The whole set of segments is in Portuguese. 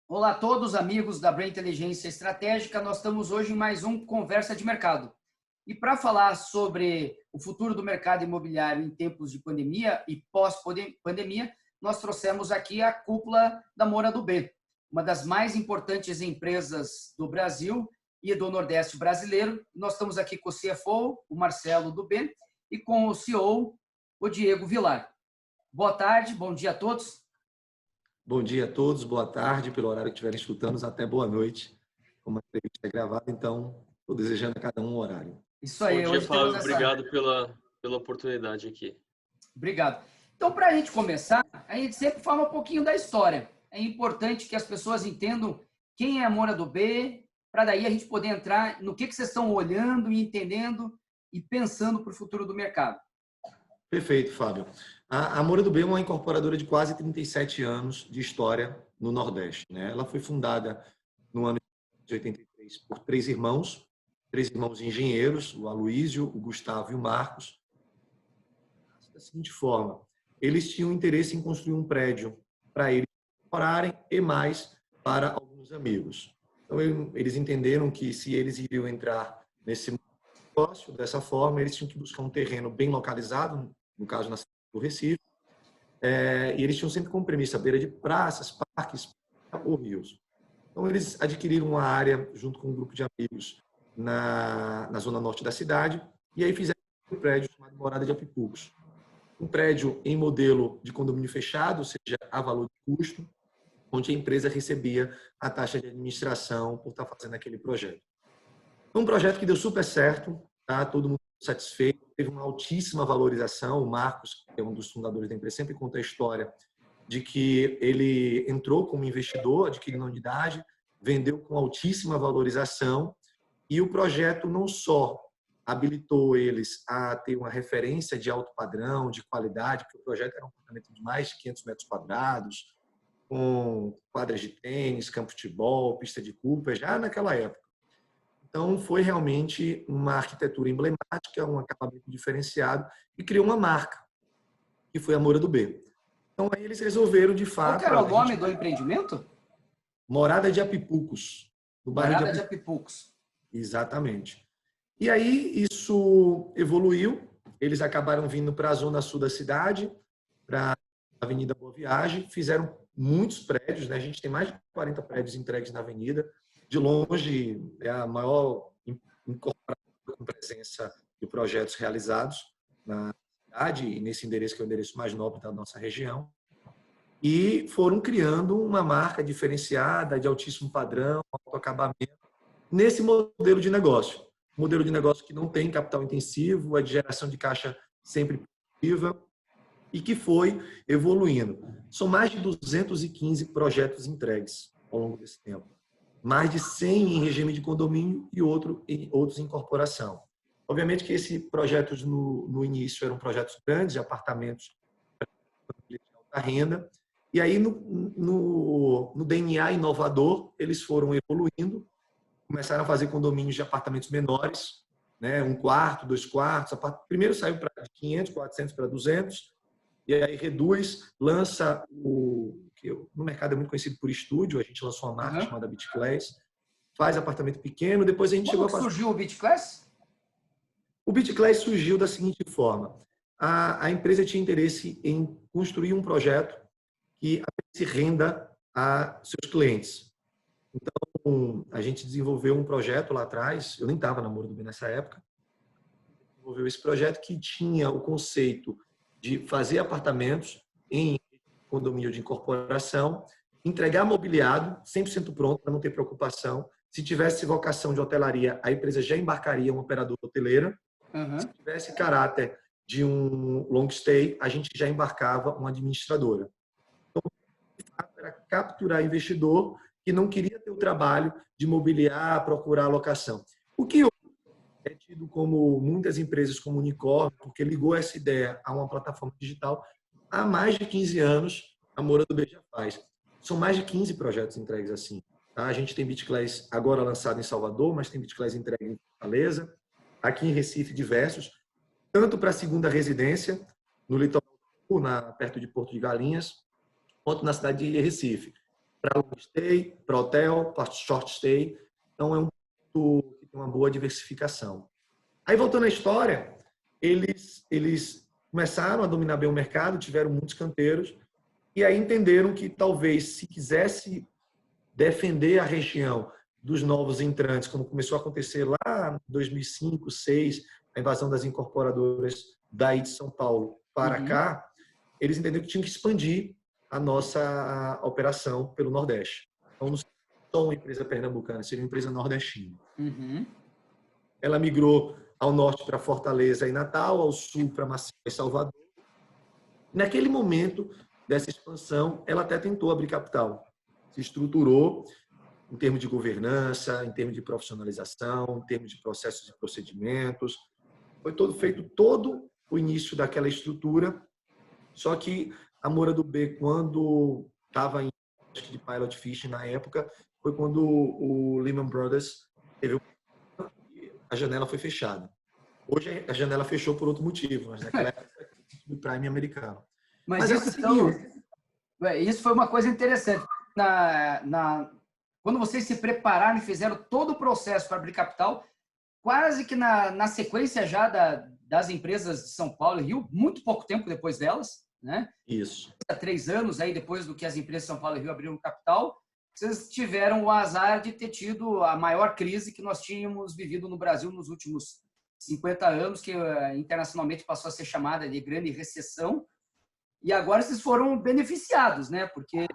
Olá a todos, amigos da Brain Inteligência Estratégica. Nós estamos hoje em mais um Conversa de Mercado. E para falar sobre o futuro do mercado imobiliário em tempos de pandemia e pós-pandemia, nós trouxemos aqui a cúpula da Moura do B, uma das mais importantes empresas do Brasil e do Nordeste brasileiro. Nós estamos aqui com o CFO, o Marcelo do B, e com o CEO, o Diego Vilar. Boa tarde, bom dia a todos. Bom dia a todos, boa tarde, pelo horário que estiverem escutando, até boa noite. Como a entrevista é gravada, então estou desejando a cada um horário. Isso aí. Bom dia, Fábio. Obrigado pela oportunidade aqui. Obrigado. Então, para a gente começar, a gente sempre fala um pouquinho da história. É importante que as pessoas entendam quem é a Moura do B, para daí a gente poder entrar no que vocês estão olhando e entendendo e pensando para o futuro do mercado. Perfeito, Fábio. A Moura do B é uma incorporadora de quase 37 anos de história no Nordeste, né? Ela foi fundada no ano de 83 por três irmãos engenheiros, o Aloísio, o Gustavo e o Marcos. Da seguinte forma, eles tinham interesse em construir um prédio para eles morarem e mais para alguns amigos. Então, eles entenderam que se eles iriam entrar nesse negócio dessa forma, eles tinham que buscar um terreno bem localizado, no caso na cidade do Recife, e eles tinham sempre como premissa beira de praças, parques ou rios. Então, eles adquiriram uma área junto com um grupo de amigos na zona norte da cidade e aí fizeram um prédio chamado Morada de Apipucos. Um prédio em modelo de condomínio fechado, ou seja, a valor de custo, onde a empresa recebia a taxa de administração por estar fazendo aquele projeto. Um projeto que deu super certo, tá? Todo mundo satisfeito, teve uma altíssima valorização. O Marcos, que é um dos fundadores da empresa, sempre conta a história de que ele entrou como investidor, adquirindo a unidade, vendeu com altíssima valorização e o projeto não só habilitou eles a ter uma referência de alto padrão, de qualidade, porque o projeto era um apartamento de mais de 500 metros quadrados, com quadras de tênis, campo de futebol, pista de Cooper, já naquela época. Então, foi realmente uma arquitetura emblemática, um acabamento diferenciado e criou uma marca, que foi a Moura do B. Então, aí eles resolveram, de fato... Qual era o nome do empreendimento? Morada de Apipucos. No bairro Morada de Apipucos. Exatamente. E aí, isso evoluiu. Eles acabaram vindo para a zona sul da cidade, para a Avenida Boa Viagem, fizeram muitos prédios, né? A gente tem mais de 40 prédios entregues na avenida. De longe, é a maior incorporação com presença de projetos realizados na cidade e nesse endereço, que é o endereço mais nobre da nossa região. E foram criando uma marca diferenciada, de altíssimo padrão, alto acabamento, nesse modelo de negócio. Modelo de negócio que não tem capital intensivo, a de geração de caixa sempre positiva e que foi evoluindo. São mais de 215 projetos entregues ao longo desse tempo. Mais de 100 em regime de condomínio e outros em incorporação. Obviamente que esses projetos no início eram projetos grandes, de apartamentos de alta renda, e aí no DNA inovador eles foram evoluindo, começaram a fazer condomínios de apartamentos menores, né? 1 quarto, 2 quartos, primeiro saiu para 500, 400 para 200, e aí reduz, lança o que no mercado é muito conhecido por estúdio, a gente lançou uma marca chamada Beach Class, faz apartamento pequeno, depois a gente chegou a fazer... surgiu o Beach Class? O Beach Class surgiu da seguinte forma, a empresa tinha interesse em construir um projeto que se renda a seus clientes. Então, a gente desenvolveu um projeto lá atrás, eu nem estava na Moura do B nessa época, desenvolveu esse projeto que tinha o conceito de fazer apartamentos em condomínio de incorporação, entregar mobiliado, 100% pronto, para não ter preocupação. Se tivesse vocação de hotelaria, a empresa já embarcaria uma operadora hoteleira. Se tivesse caráter de um long stay, a gente já embarcava uma administradora. Então, era capturar investidor que não queria ter o trabalho de mobiliar, procurar alocação. O que é tido como muitas empresas como unicórnio, porque ligou essa ideia a uma plataforma digital há mais de 15 anos, a Moura do B já faz. São mais de 15 projetos entregues assim. Tá? A gente tem Beach Class agora lançado em Salvador, mas tem Beach Class entregue em Fortaleza, aqui em Recife diversos, tanto para a segunda residência, no litoral, perto de Porto de Galinhas, quanto na cidade de Recife. para long stay, para hotel, para short stay. Então, é um produto que tem uma boa diversificação. Aí, voltando à história, eles começaram a dominar bem o mercado, tiveram muitos canteiros, e aí entenderam que talvez, se quisesse defender a região dos novos entrantes, como começou a acontecer lá em 2005, 2006, a invasão das incorporadoras daí de São Paulo para cá, eles entenderam que tinham que expandir a nossa operação pelo Nordeste. Então, não só uma empresa pernambucana, seria uma empresa nordestina. Ela migrou ao norte para Fortaleza e Natal, ao sul para Maceió e Salvador. Naquele momento dessa expansão, ela até tentou abrir capital. Se estruturou em termos de governança, em termos de profissionalização, em termos de processos e procedimentos. Foi feito todo o início daquela estrutura, só que a Moura do B, quando estava em de pilot fishing na época, foi quando o Lehman Brothers teve a janela foi fechada. Hoje a janela fechou por outro motivo, mas naquela época foi o subprime americano. Mas isso, então, isso foi uma coisa interessante. Quando vocês se prepararam e fizeram todo o processo para abrir capital, quase que na sequência já das empresas de São Paulo e Rio, muito pouco tempo depois delas, né? Isso. 3 anos aí depois do que as empresas de São Paulo e Rio abriram capital, vocês tiveram o azar de ter tido a maior crise que nós tínhamos vivido no Brasil nos últimos 50 anos, que internacionalmente passou a ser chamada de grande recessão. E agora vocês foram beneficiados, né? Porque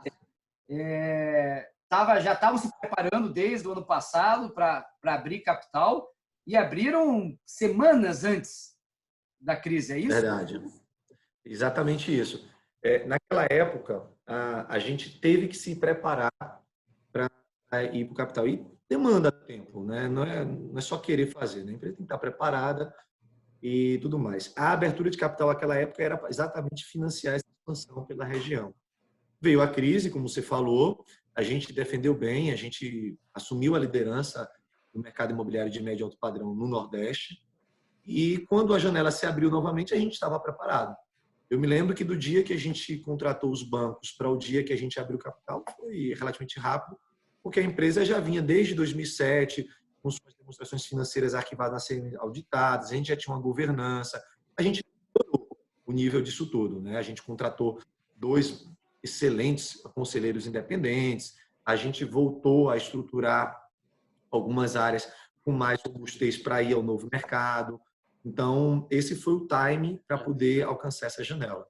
já estavam se preparando desde o ano passado para abrir capital e abriram semanas antes da crise, é isso? Verdade. Exatamente isso. Naquela época, a gente teve que se preparar para ir para o capital. E demanda tempo, né? Não é só querer fazer, né? A empresa tem que estar preparada e tudo mais. A abertura de capital naquela época era exatamente financiar essa expansão pela região. Veio a crise, como você falou, a gente defendeu bem, a gente assumiu a liderança no mercado imobiliário de médio e alto padrão no Nordeste. E quando a janela se abriu novamente, a gente estava preparado. Eu me lembro que do dia que a gente contratou os bancos para o dia que a gente abriu o capital, foi relativamente rápido, porque a empresa já vinha desde 2007 com suas demonstrações financeiras arquivadas a serem auditadas, a gente já tinha uma governança, a gente melhorou o nível disso tudo, né? A gente contratou 2 excelentes conselheiros independentes, a gente voltou a estruturar algumas áreas com mais robustez para ir ao novo mercado. Então, esse foi o time para poder alcançar essa janela.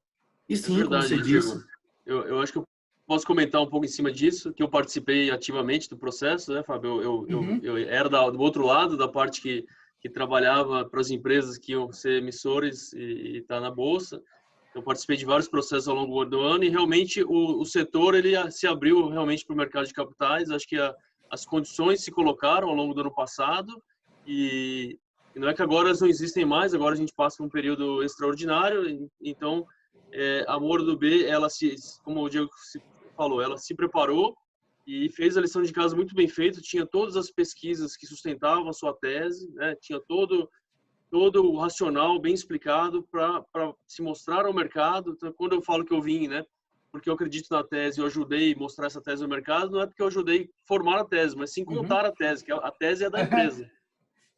E sim, verdade, como você disse... Eu acho que eu posso comentar um pouco em cima disso, que eu participei ativamente do processo, né, Fábio? Eu era do outro lado, da parte que trabalhava para as empresas que iam ser emissores e estar na Bolsa. Eu participei de vários processos ao longo do ano e realmente o setor ele se abriu realmente para o mercado de capitais. Acho que as condições se colocaram ao longo do ano passado e não é que agora elas não existem mais, agora a gente passa por um período extraordinário. Então, a Moura do B, como o Diego falou, ela se preparou e fez a lição de casa muito bem feita, tinha todas as pesquisas que sustentavam a sua tese, né? Tinha todo o racional bem explicado para se mostrar ao mercado. Então, quando eu falo que eu vim, né, porque eu acredito na tese, eu ajudei a mostrar essa tese no mercado, não é porque eu ajudei a formar a tese, mas sim contar a tese, que a tese é da empresa.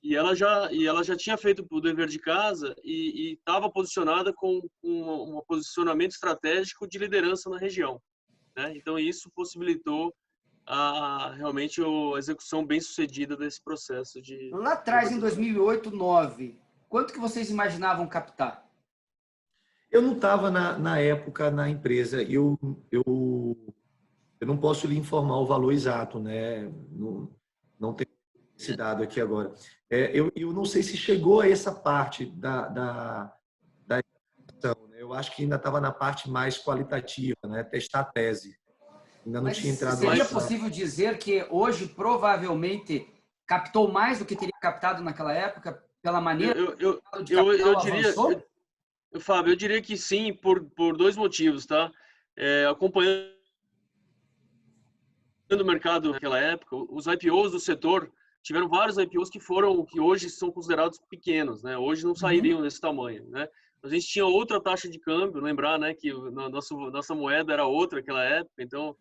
E ela já tinha feito o dever de casa e estava posicionada com um posicionamento estratégico de liderança na região, né? Então, isso possibilitou realmente a execução bem sucedida desse processo de... Lá atrás, em 2008, 2009, quanto que vocês imaginavam captar? Eu não estava na época na empresa, eu não posso lhe informar o valor exato, né? Não tenho esse dado aqui agora. Eu não sei se chegou a essa parte da execução, né? Eu acho que ainda estava na parte mais qualitativa, né? Testar a tese. Ainda não tinha entrado. Seria possível dizer que hoje provavelmente captou mais do que teria captado naquela época pela maneira eu diria, Fábio, eu diria que sim, por 2 motivos, tá? Acompanhando o mercado naquela época, os IPOs do setor tiveram vários IPOs que hoje são considerados pequenos, né? Hoje não sairiam desse tamanho, né? A gente tinha outra taxa de câmbio, lembrar, né, que nossa moeda era outra naquela época, então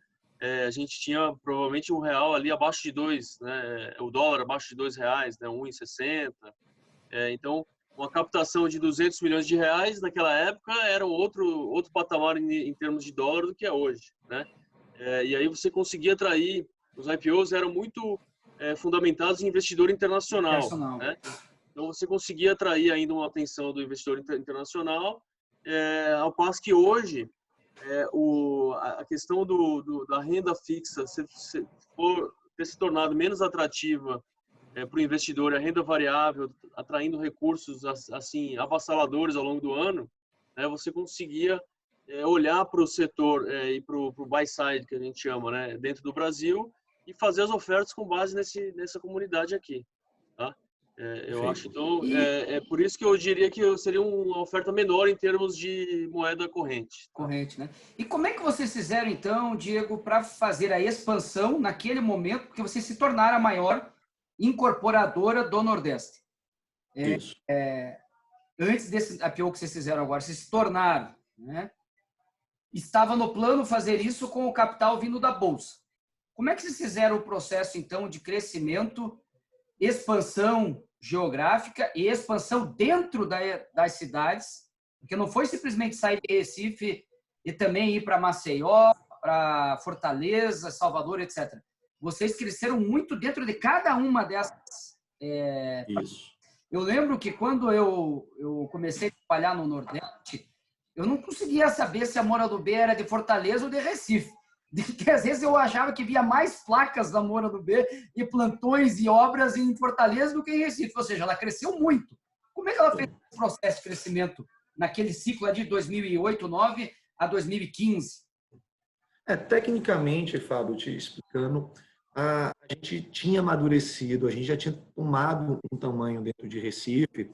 a gente tinha provavelmente um real ali abaixo de 2, né? O dólar abaixo de R$ 2, né? 1,60. Então, uma captação de 200 milhões de reais naquela época era outro patamar em termos de dólar do que é hoje, né? E aí você conseguia atrair, os IPOs eram muito fundamentados em investidor internacional, né? Então você conseguia atrair ainda uma atenção do investidor internacional, ao passo que hoje a questão da renda fixa ter se tornado menos atrativa para o investidor, a renda variável atraindo recursos assim avassaladores ao longo do ano, né, você conseguia olhar para o setor e para o buy side, que a gente chama, né, dentro do Brasil, e fazer as ofertas com base nessa comunidade aqui. Tá? Eu acho. Então, por isso que eu diria que seria uma oferta menor em termos de moeda corrente. Tá? Corrente, né? E como é que vocês fizeram, então, Diego, para fazer a expansão naquele momento, porque vocês se tornaram a maior incorporadora do Nordeste? Isso. Antes desse IPO que vocês fizeram agora, vocês se tornaram, né? Estava no plano fazer isso com o capital vindo da Bolsa. Como é que vocês fizeram o processo, então, de crescimento, expansão geográfica e expansão dentro das cidades? Porque não foi simplesmente sair de Recife e também ir para Maceió, para Fortaleza, Salvador, etc. Vocês cresceram muito dentro de cada uma dessas. Isso. Eu lembro que quando eu comecei a trabalhar no Nordeste, eu não conseguia saber se a Moura do B era de Fortaleza ou de Recife. Porque às vezes eu achava que via mais placas da Moura do B e plantões e obras em Fortaleza do que em Recife. Ou seja, ela cresceu muito. Como é que ela fez esse processo de crescimento naquele ciclo de 2008, 2009 a 2015? Tecnicamente, Fábio, te explicando, a gente tinha amadurecido, a gente já tinha tomado um tamanho dentro de Recife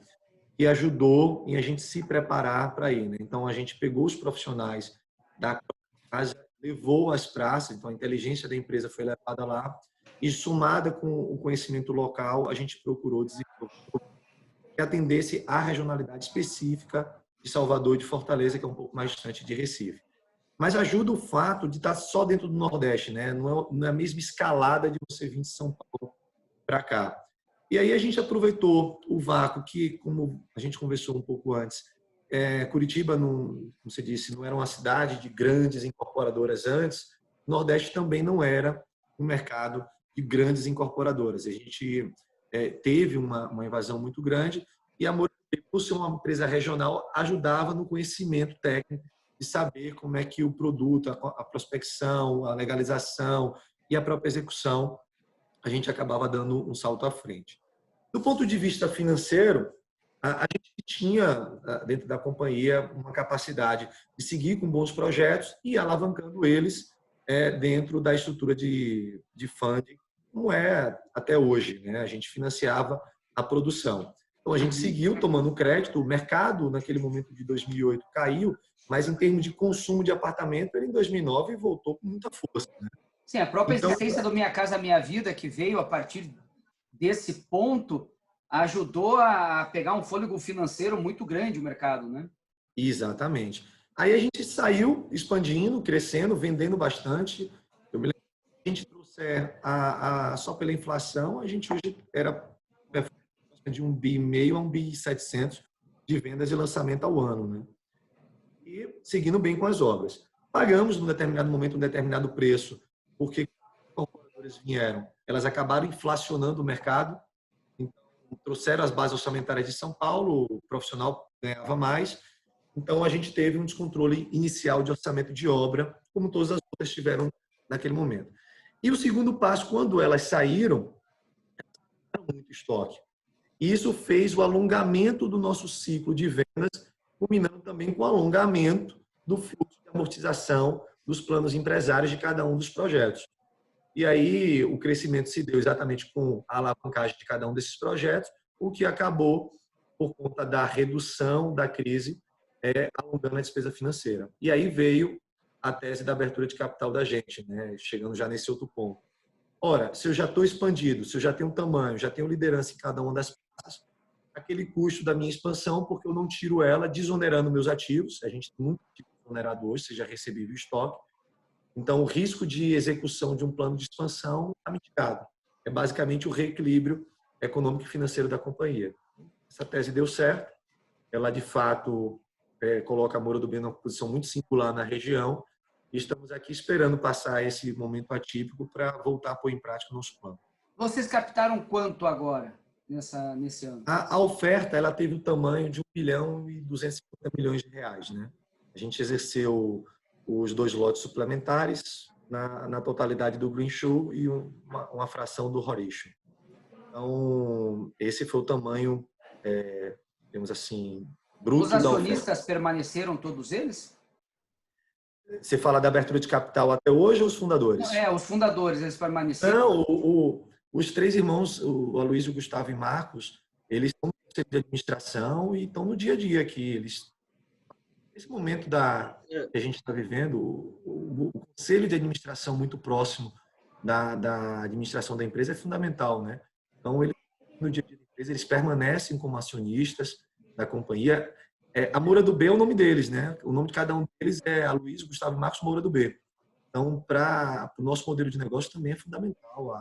que ajudou em a gente se preparar para ir, né? Então, a gente pegou os profissionais da casa, levou às praças, então a inteligência da empresa foi levada lá e, somada com o conhecimento local, a gente procurou desenvolver que atendesse à regionalidade específica de Salvador e de Fortaleza, que é um pouco mais distante de Recife. Mas ajuda o fato de estar só dentro do Nordeste, né? Não é a mesma escalada de você vir de São Paulo para cá. E aí a gente aproveitou o vácuo que, como a gente conversou um pouco antes, Curitiba, como você disse, não era uma cidade de grandes incorporadoras antes, o Nordeste também não era um mercado de grandes incorporadoras. A gente teve uma invasão muito grande e a Moura, por ser uma empresa regional, ajudava no conhecimento técnico de saber como é que o produto, a prospecção, a legalização e a própria execução, a gente acabava dando um salto à frente. Do ponto de vista financeiro, a gente tinha, dentro da companhia, uma capacidade de seguir com bons projetos e alavancando eles dentro da estrutura de funding, como é até hoje, né? A gente financiava a produção. Então, a gente seguiu tomando crédito, o mercado, naquele momento de 2008, caiu, mas em termos de consumo de apartamento, ele em 2009 voltou com muita força. Né? Sim, a própria existência do Minha Casa Minha Vida, que veio a partir desse ponto, ajudou a pegar um fôlego financeiro muito grande o mercado, né? Exatamente. Aí a gente saiu expandindo, crescendo, vendendo bastante. Eu me lembro que a gente trouxe só pela inflação, a gente hoje era de 1,5 bi a 1,7 bi de vendas e lançamento ao ano, né? E seguindo bem com as obras. Pagamos, num determinado momento, um determinado preço, porque as incorporadoras vieram, elas acabaram inflacionando o mercado, então trouxeram as bases orçamentárias de São Paulo, o profissional ganhava mais, então a gente teve um descontrole inicial de orçamento de obra, como todas as outras tiveram naquele momento. E o segundo passo, quando elas saíram, era muito estoque. E isso fez o alongamento do nosso ciclo de vendas, culminando também com o alongamento do fluxo de amortização dos planos empresários de cada um dos projetos. E aí o crescimento se deu exatamente com a alavancagem de cada um desses projetos, o que acabou, por conta da redução da crise, alongando a despesa financeira. E aí veio a tese da abertura de capital da gente, né? Chegando já nesse outro ponto. Ora, se eu já estou expandido, se eu já tenho tamanho, já tenho liderança em cada uma das praças, aquele custo da minha expansão, porque eu não tiro ela desonerando meus ativos, a gente nunca tira onerado hoje, seja recebível estoque, Então, o risco de execução de um plano de expansão está mitigado. É basicamente o reequilíbrio econômico e financeiro da companhia. Essa tese deu certo. Ela, de fato, coloca a Moura Dubeux numa posição muito singular na região. E estamos aqui esperando passar esse momento atípico para voltar a pôr em prática o nosso plano. Vocês captaram quanto agora, nesse ano? A oferta ela teve o tamanho de 1 bilhão e 250 milhões de reais. Né? A gente exerceu os 2 lotes suplementares na totalidade do Green Shoe e uma fração do Horatio. Então, esse foi o tamanho, digamos assim, bruto Os da oferta. acionistas permaneceram todos eles? Você fala da abertura de capital até hoje ou os fundadores? Os fundadores, eles permaneceram? Não, os 3 irmãos, o Aloysio, o Gustavo e Marcos, eles estão no conselho de administração e estão no dia a dia aqui. Nesse momento que a gente está vivendo, o conselho de administração muito próximo da administração da empresa é fundamental, né? Então, no dia a dia da empresa, eles permanecem como acionistas da companhia. A Moura Dubeux é o nome deles, né? O nome de cada um deles é Aloysio, Gustavo e Marcos Moura Dubeux. Então, para o nosso modelo de negócio também é fundamental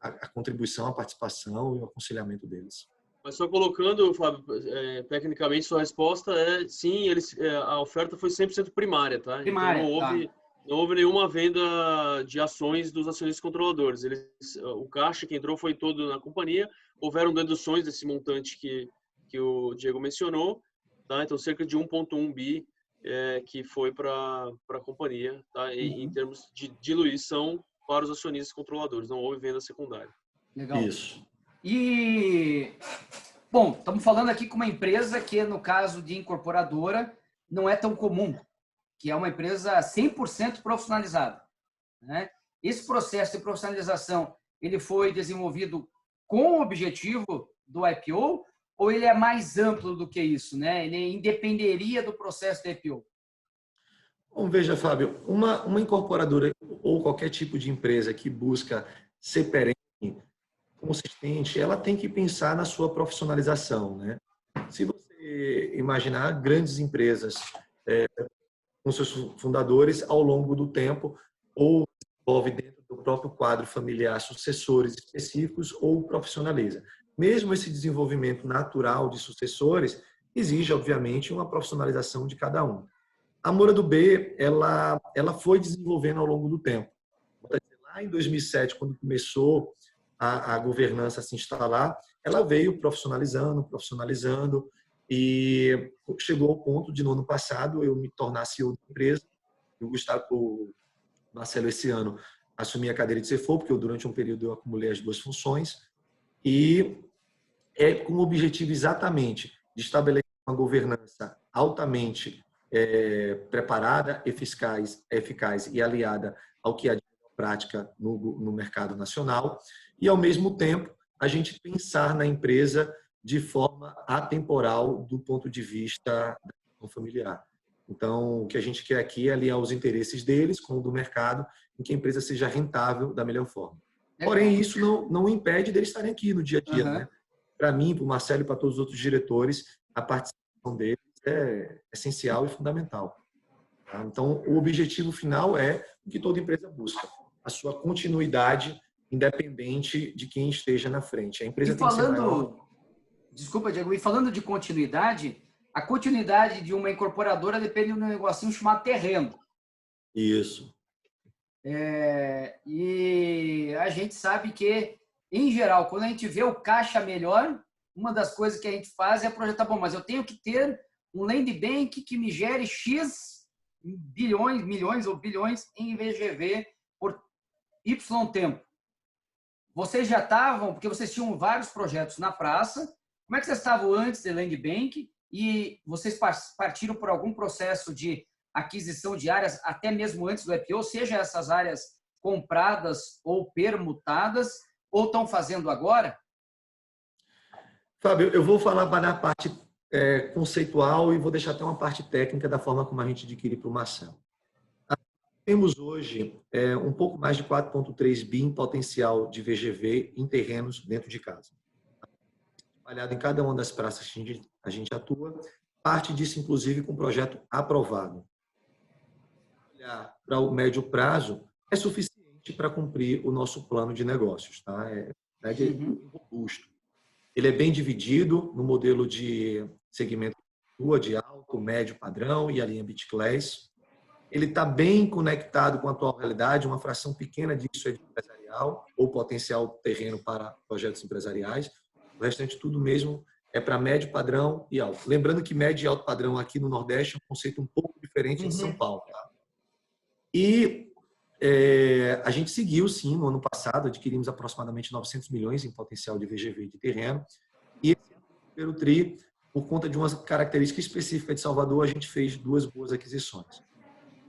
a contribuição, a participação e o aconselhamento deles. Mas só colocando, Fábio, tecnicamente sua resposta é sim, a oferta foi 100% primária, tá? Primária, então, não houve nenhuma venda de ações dos acionistas controladores. O caixa que entrou foi todo na companhia. Houveram deduções desse montante que o Diego mencionou, tá? Então, cerca de 1,1 bi que foi para a companhia, tá? Em termos de diluição para os acionistas controladores. Não houve venda secundária. Legal. Isso. E, bom, estamos falando aqui com uma empresa que, no caso de incorporadora, não é tão comum, que é uma empresa 100% profissionalizada, né? Esse processo de profissionalização, ele foi desenvolvido com o objetivo do IPO ou ele é mais amplo do que isso, né? Ele independeria do processo de IPO? Bom, veja, Fábio, uma incorporadora ou qualquer tipo de empresa que busca ser perene, consistente, ela tem que pensar na sua profissionalização, né? Se você imaginar grandes empresas com seus fundadores ao longo do tempo, ou desenvolve dentro do próprio quadro familiar sucessores específicos ou profissionaliza. Mesmo esse desenvolvimento natural de sucessores exige, obviamente, uma profissionalização de cada um. A Moura Dubeux, ela foi desenvolvendo ao longo do tempo. Lá em 2007, quando começou a governança a se instalar, ela veio profissionalizando e chegou ao ponto de, no ano passado, eu me tornar CEO da empresa. O Marcelo, esse ano, assumi a cadeira de CFO, porque durante um período eu acumulei as 2 funções, e com o objetivo exatamente de estabelecer uma governança altamente preparada, eficaz e aliada ao que é a prática no mercado nacional, e, ao mesmo tempo, a gente pensar na empresa de forma atemporal do ponto de vista da gestão familiar. Então, o que a gente quer aqui é aliar os interesses deles com o do mercado, em que a empresa seja rentável da melhor forma. Porém, isso não impede deles estarem aqui no dia a dia. Né? Para mim, para o Marcelo e para todos os outros diretores, a participação deles é essencial e fundamental. Tá? Então, o objetivo final é o que toda empresa busca, a sua continuidade independente de quem esteja na frente. A empresa tem que ser maior. Desculpa, Diego, e falando de continuidade, a continuidade de uma incorporadora depende de um negocinho chamado terreno. Isso. E a gente sabe que, em geral, quando a gente vê o caixa melhor, uma das coisas que a gente faz é projetar, bom, mas eu tenho que ter um land bank que me gere X bilhões, milhões ou bilhões em VGV por Y tempo. Vocês já estavam, porque vocês tinham vários projetos na praça, como é que vocês estavam antes do land bank e vocês partiram por algum processo de aquisição de áreas até mesmo antes do IPO, seja essas áreas compradas ou permutadas, ou estão fazendo agora? Fábio, eu vou falar na parte conceitual e vou deixar até uma parte técnica da forma como a gente adquire para o Marcelo. Temos hoje um pouco mais de 4,3 bi em potencial de VGV em terrenos dentro de casa. Espalhado em cada uma das praças que a gente atua, parte disso, inclusive, com projeto aprovado. olhar para o médio prazo, é suficiente para cumprir o nosso plano de negócios. Tá? É robusto. Ele é bem dividido no modelo de segmento de alto, médio padrão e a linha BitClass. Ele está bem conectado com a atual realidade, uma fração pequena disso é de empresarial ou potencial terreno para projetos empresariais. O restante tudo mesmo é para médio padrão e alto. Lembrando que médio e alto padrão aqui no Nordeste é um conceito um pouco diferente de São Paulo. Tá? E a gente seguiu, sim, no ano passado, adquirimos aproximadamente 900 milhões em potencial de VGV de terreno. E esse primeiro TRI, por conta de uma característica específica de Salvador, a gente fez 2 boas aquisições.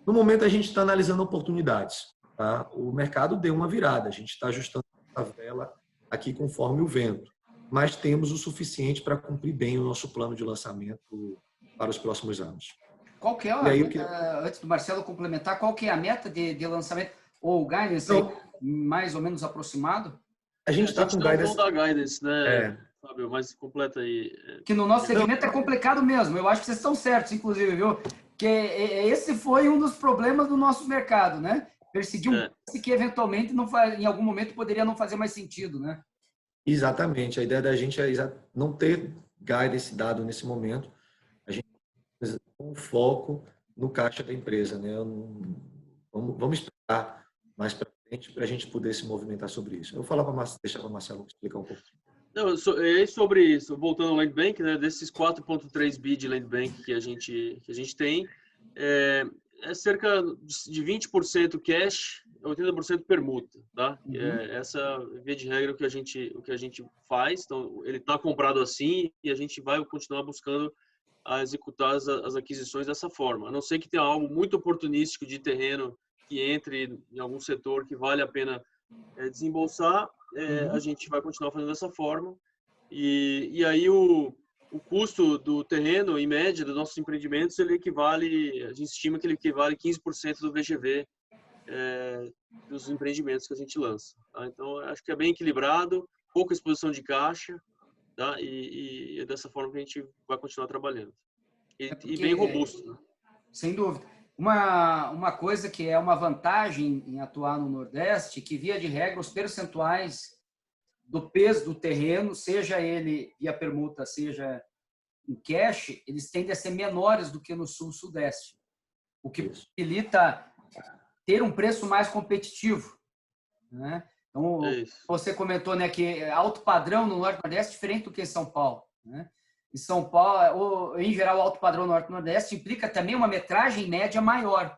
No momento, a gente está analisando oportunidades. Tá? O mercado deu uma virada, a gente está ajustando a vela aqui conforme o vento, mas temos o suficiente para cumprir bem o nosso plano de lançamento para os próximos anos. Qual que é antes do Marcelo complementar, qual que é a meta de lançamento ou o guidance mais ou menos aproximado? A gente está com guidance. Da guidance, né, Fábio? Mais completa aí. Que no nosso segmento é complicado mesmo. Eu acho que vocês estão certos, inclusive, viu? Que esse foi um dos problemas do nosso mercado, né? Perseguir um que eventualmente em algum momento poderia não fazer mais sentido, né? Exatamente. A ideia da gente é não ter guidance dado nesse momento. A gente com foco no caixa da empresa, né? Vamos esperar mais para frente para a gente poder se movimentar sobre isso. Eu vou falar deixar para o Marcelo explicar um pouco. Não, sobre isso, voltando ao Land Bank, né, desses 4,3 bi de Land Bank que a gente tem, é cerca de 20% cash, 80% permuta, tá? Essa via de regra o que a gente faz. Então, ele está comprado assim e a gente vai continuar buscando a executar as aquisições dessa forma. A não ser que tenha algo muito oportunístico de terreno que entre em algum setor que vale a pena desembolsar, a gente vai continuar fazendo dessa forma. E aí o custo do terreno, em média, dos nossos empreendimentos, a gente estima que ele equivale 15% do VGV dos empreendimentos que a gente lança. Tá? Então, acho que é bem equilibrado, pouca exposição de caixa, tá? E é dessa forma que a gente vai continuar trabalhando. E bem robusto. Né? Sem dúvida. Uma coisa que é uma vantagem em atuar no Nordeste, que via de regra os percentuais do peso do terreno, seja ele via permuta, seja em cash, eles tendem a ser menores do que no Sul-Sudeste, o que possibilita ter um preço mais competitivo. Né? Então, você comentou, né, que alto padrão no Norte-Nordeste é diferente do que em São Paulo. Né? Em São Paulo, em geral, o alto padrão Norte-Nordeste implica também uma metragem média maior,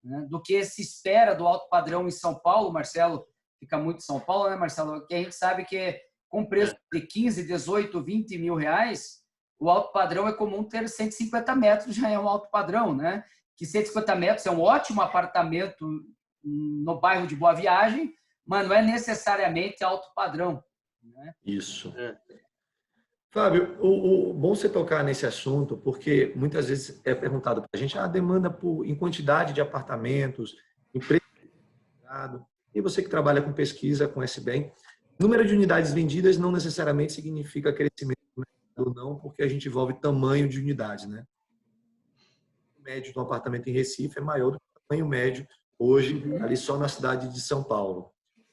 né, do que se espera do alto padrão em São Paulo. Marcelo fica muito em São Paulo, né, Marcelo? Que a gente sabe que com preço de 15, 18, 20 mil reais, o alto padrão é comum ter 150 metros, já é um alto padrão, né? Que 150 metros é um ótimo apartamento no bairro de Boa Viagem, mas não é necessariamente alto padrão. Né? Isso. Fábio, o bom você tocar nesse assunto, porque muitas vezes é perguntado para a gente a demanda em quantidade de apartamentos, em preço, e você que trabalha com pesquisa, conhece bem, número de unidades vendidas não necessariamente significa crescimento ou não, porque a gente envolve tamanho de unidades, né? O médio de um apartamento em Recife é maior do que o tamanho médio hoje, ali só na cidade de São Paulo.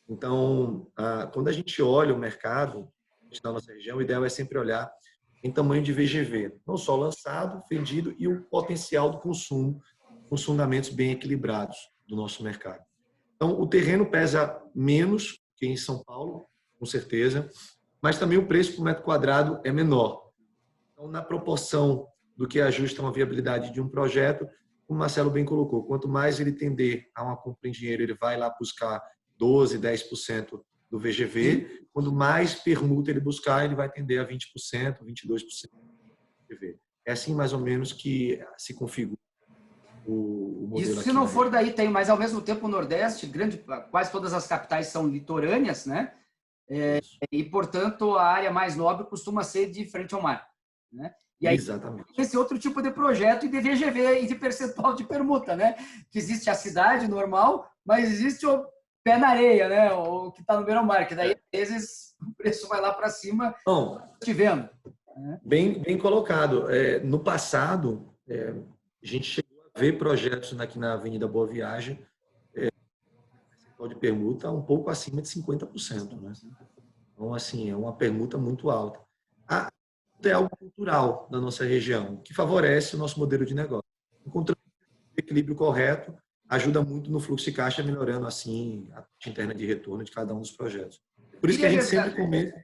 Então, quando a gente olha o mercado na nossa região, o ideal é sempre olhar em tamanho de VGV, não só lançado, vendido e o potencial do consumo, com os fundamentos bem equilibrados do nosso mercado. Então, o terreno pesa menos que em São Paulo, com certeza, mas também o preço por metro quadrado é menor. Então, na proporção do que ajusta uma viabilidade de um projeto, como o Marcelo bem colocou, quanto mais ele tender a uma compra em dinheiro, ele vai lá buscar 12%, 10% do VGV. Quando mais permuta ele buscar, ele vai tender a 20%, 22% do VGV. É assim, mais ou menos, que se configura o modelo. Isso se não for daí, tem, mas ao mesmo tempo o Nordeste, quase todas as capitais são litorâneas, né? E, portanto, a área mais nobre costuma ser de frente ao mar. Né? E aí, exatamente. Esse outro tipo de projeto e de VGV e de percentual de permuta, né? Que existe a cidade normal, mas existe o pé na areia, né? O que está no beira-mar, que daí, às vezes, o preço vai lá para cima. Bom, tivendo. Bem colocado. No passado, a gente chegou a ver projetos aqui na Avenida Boa Viagem, percentual de permuta um pouco acima de 50%, né? Então, assim, é uma permuta muito alta. É algo cultural da nossa região, que favorece o nosso modelo de negócio. Encontrando o equilíbrio correto, ajuda muito no fluxo de caixa, melhorando, assim, a taxa interna de retorno de cada um dos projetos. Por isso que a gente sempre comenta...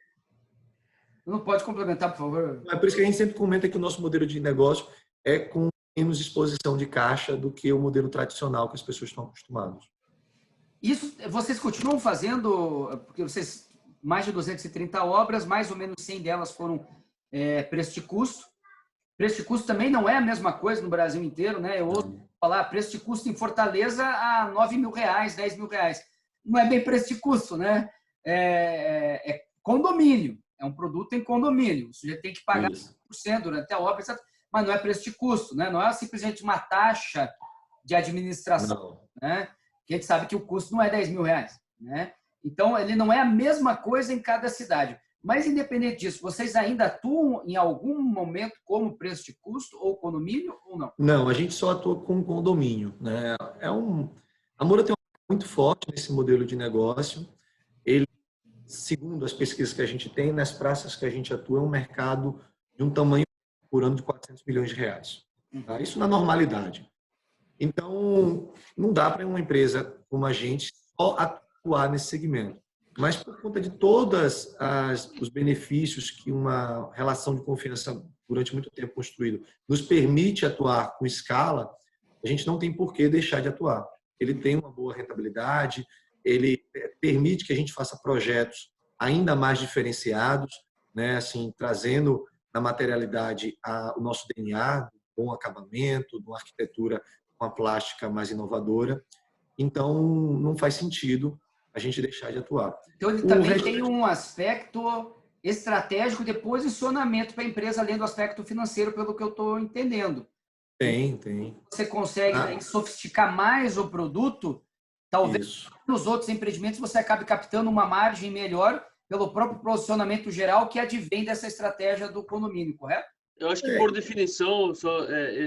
Não pode complementar, por favor? É por isso que a gente sempre comenta que o nosso modelo de negócio é com menos exposição de caixa do que o modelo tradicional que as pessoas estão acostumadas. Isso, vocês continuam fazendo, porque vocês, mais de 230 obras, mais ou menos 100 delas foram preço de custo. Preço de custo também não é a mesma coisa no Brasil inteiro, né? Eu ouço falar preço de custo em Fortaleza a R$9.000, R$10.000. Não é bem preço de custo, né? É condomínio, é um produto em condomínio. O sujeito tem que pagar 5% durante a obra, etc. Mas não é preço de custo, né? Não é simplesmente uma taxa de administração, né? Que a gente sabe que o custo não é R$10.000, né? Então, ele não é a mesma coisa em cada cidade. Mas, independente disso, vocês ainda atuam em algum momento como preço de custo ou condomínio ou não? Não, a gente só atua com condomínio, né? A Moura tem muito forte nesse modelo de negócio. Ele, segundo as pesquisas que a gente tem, nas praças que a gente atua, é um mercado de um tamanho por ano de R$400 milhões. Tá? Isso na normalidade. Então, não dá para uma empresa como a gente só atuar nesse segmento. Mas por conta de todos os benefícios que uma relação de confiança durante muito tempo construído nos permite atuar com escala, a gente não tem por que deixar de atuar. Ele tem uma boa rentabilidade, ele permite que a gente faça projetos ainda mais diferenciados, né? Assim, trazendo na materialidade o nosso DNA, bom acabamento, de uma arquitetura com a plástica mais inovadora. Então, não faz sentido a gente deixar de atuar. Então, ele também tem um aspecto estratégico de posicionamento para a empresa, além do aspecto financeiro, pelo que eu estou entendendo. Tem. Você consegue sofisticar mais o produto, talvez Isso. nos outros empreendimentos você acabe captando uma margem melhor pelo próprio posicionamento geral que advém dessa estratégia do condomínio, correto? Eu acho que, por definição,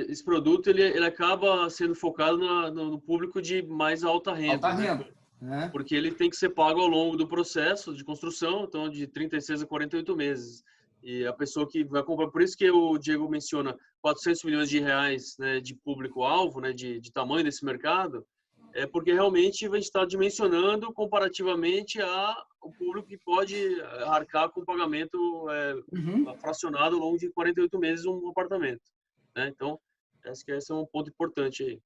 esse produto ele acaba sendo focado no público de mais alta renda. Alta renda. Né? Porque ele tem que ser pago ao longo do processo de construção, então de 36 a 48 meses. E a pessoa que vai comprar, por isso que o Diego menciona R$400 milhões, né, de público-alvo, né, de tamanho desse mercado, é porque realmente a gente está dimensionando comparativamente ao público que pode arcar com pagamento fracionado ao longo de 48 meses um apartamento. Né? Então, acho que esse é um ponto importante aí.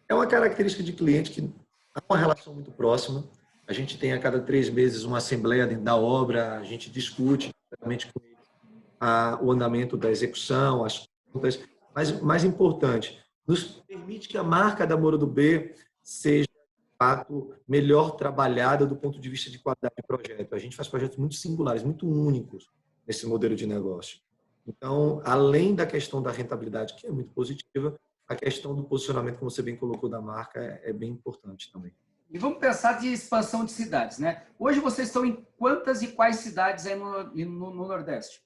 É uma característica de cliente que há uma relação muito próxima. A gente tem a cada 3 meses uma assembleia dentro da obra, a gente discute exatamente com eles o andamento da execução, as contas, mas mais importante, nos permite que a marca da Moura do B seja, de fato, melhor trabalhada do ponto de vista de qualidade de projeto. A gente faz projetos muito singulares, muito únicos nesse modelo de negócio. Então, além da questão da rentabilidade, que é muito positiva, a questão do posicionamento, como você bem colocou, da marca é bem importante também. E vamos pensar de expansão de cidades, né? Hoje vocês estão em quantas e quais cidades aí no Nordeste?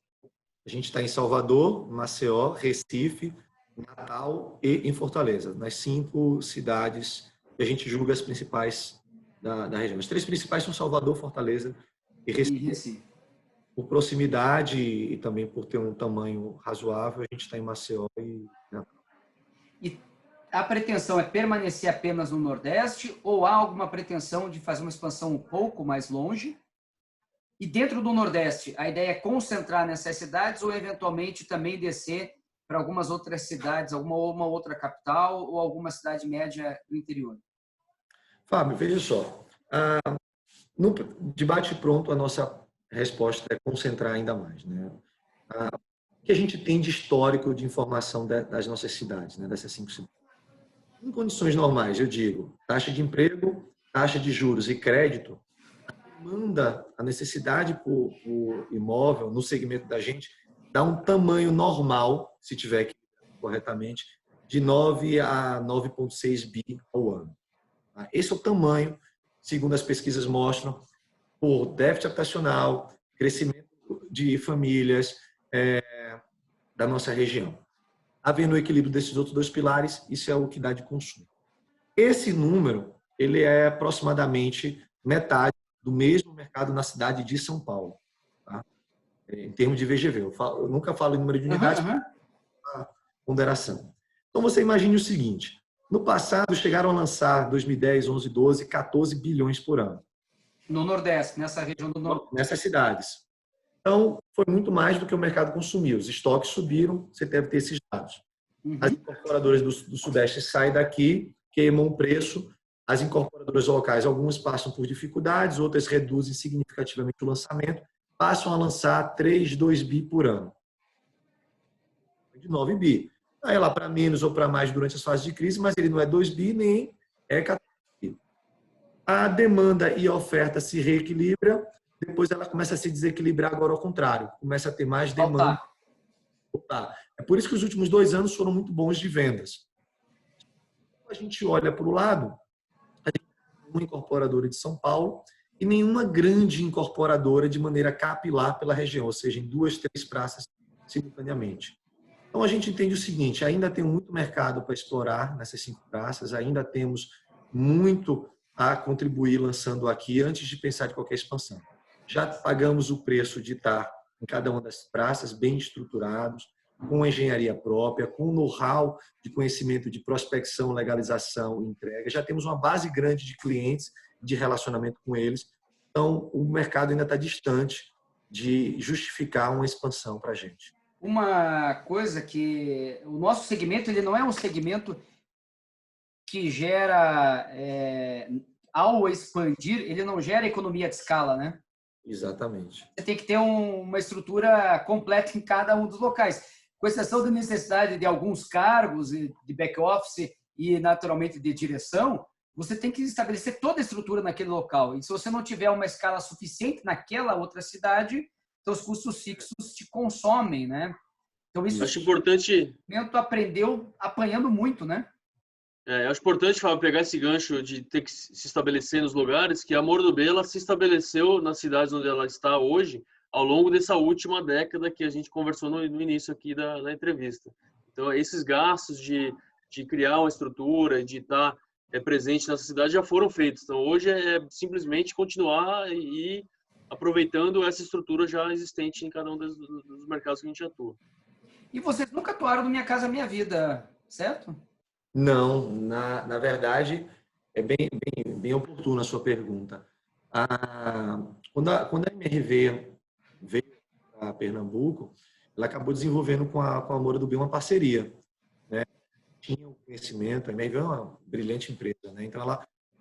A gente está em Salvador, Maceió, Recife, Natal e em Fortaleza, nas 5 cidades que a gente julga as principais da região. As 3 principais são Salvador, Fortaleza e Recife. Por proximidade e também por ter um tamanho razoável, a gente está em Maceió e Natal. E a pretensão é permanecer apenas no Nordeste ou há alguma pretensão de fazer uma expansão um pouco mais longe? E dentro do Nordeste, a ideia é concentrar nessas cidades ou eventualmente também descer para algumas outras cidades, uma outra capital ou alguma cidade média do interior? Fábio, veja só. No debate pronto, a nossa resposta é concentrar ainda mais, né? O que a gente tem de histórico de informação das nossas cidades, né? Dessas 5 cidades? Em condições normais, eu digo, taxa de emprego, taxa de juros e crédito, a necessidade por imóvel no segmento da gente dá um tamanho normal, se tiver que corretamente, de 9 a 9,6 bi ao ano. Esse é o tamanho, segundo as pesquisas mostram, por déficit habitacional, crescimento de famílias da nossa região. havendo o equilíbrio desses outros dois pilares, isso é o que dá de consumo. Esse número, ele é aproximadamente metade do mesmo mercado na cidade de São Paulo, tá? Em termos de VGV. Eu nunca falo em número de unidades, para ponderação. Então, você imagine o seguinte, no passado, chegaram a lançar, 2010, 11, 12, 14 bilhões por ano. No Nordeste, nessa região do Nordeste. Nessas cidades. Então, foi muito mais do que o mercado consumiu. Os estoques subiram, você deve ter esses dados. As incorporadoras do Sudeste saem daqui, queimam o preço. As incorporadoras locais, algumas passam por dificuldades, outras reduzem significativamente o lançamento, passam a lançar 3, 2 bi por ano. De 9 bi. Aí lá para menos ou para mais durante as fases de crise, mas ele não é 2 bi nem é 14 bi. A demanda e a oferta se reequilibra, depois ela começa a se desequilibrar agora ao contrário, começa a ter mais demanda. É por isso que os últimos 2 anos foram muito bons de vendas. A gente olha para o lado, a gente tem uma incorporadora de São Paulo e nenhuma grande incorporadora de maneira capilar pela região, ou seja, em 2, 3 praças simultaneamente. Então a gente entende o seguinte, ainda tem muito mercado para explorar nessas 5 praças, ainda temos muito a contribuir lançando aqui antes de pensar em qualquer expansão. Já pagamos o preço de estar em cada uma das praças bem estruturados, com engenharia própria, com know-how de conhecimento de prospecção, legalização e entrega. Já temos uma base grande de clientes, de relacionamento com eles. Então, o mercado ainda está distante de justificar uma expansão para a gente. Uma coisa que o nosso segmento, ele não é um segmento que gera, ao expandir, ele não gera economia de escala, né? Exatamente. Você tem que ter uma estrutura completa em cada um dos locais. Com exceção da necessidade de alguns cargos de back-office e, naturalmente, de direção, você tem que estabelecer toda a estrutura naquele local. E se você não tiver uma escala suficiente naquela outra cidade, seus custos fixos te consomem, né? Então, isso acho importante. Tu aprendeu apanhando muito, né? Eu acho importante, Fábio, pegar esse gancho de ter que se estabelecer nos lugares, que a Amor do B, ela se estabeleceu nas cidades onde ela está hoje, ao longo dessa última década que a gente conversou no início aqui da entrevista. Então, esses gastos de criar uma estrutura, de estar presente nessa cidade já foram feitos. Então, hoje é simplesmente continuar e aproveitando essa estrutura já existente em cada um dos mercados que a gente atua. E vocês nunca atuaram no Minha Casa Minha Vida, certo? Não, na verdade, é bem oportuna a sua pergunta. Quando a MRV veio para Pernambuco, ela acabou desenvolvendo com a Moura do Bem uma parceria, né? Tinha o conhecimento, a MRV é uma brilhante empresa, né? Então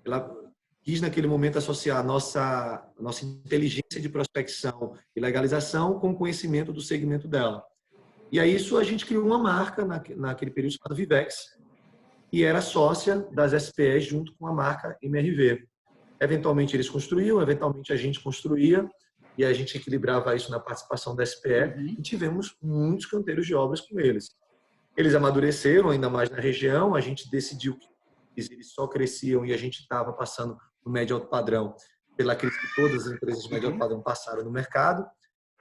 ela quis naquele momento associar a nossa inteligência de prospecção e legalização com o conhecimento do segmento dela. E aí isso a gente criou uma marca naquele período chamada Vivex, e era sócia das SPEs junto com a marca MRV. Eventualmente eles construíam, eventualmente a gente construía, e a gente equilibrava isso na participação da SPE, e tivemos muitos canteiros de obras com eles. Eles amadureceram ainda mais na região, a gente decidiu que eles só cresciam e a gente estava passando no médio alto padrão, pela crise que todas as empresas de médio alto padrão passaram no mercado.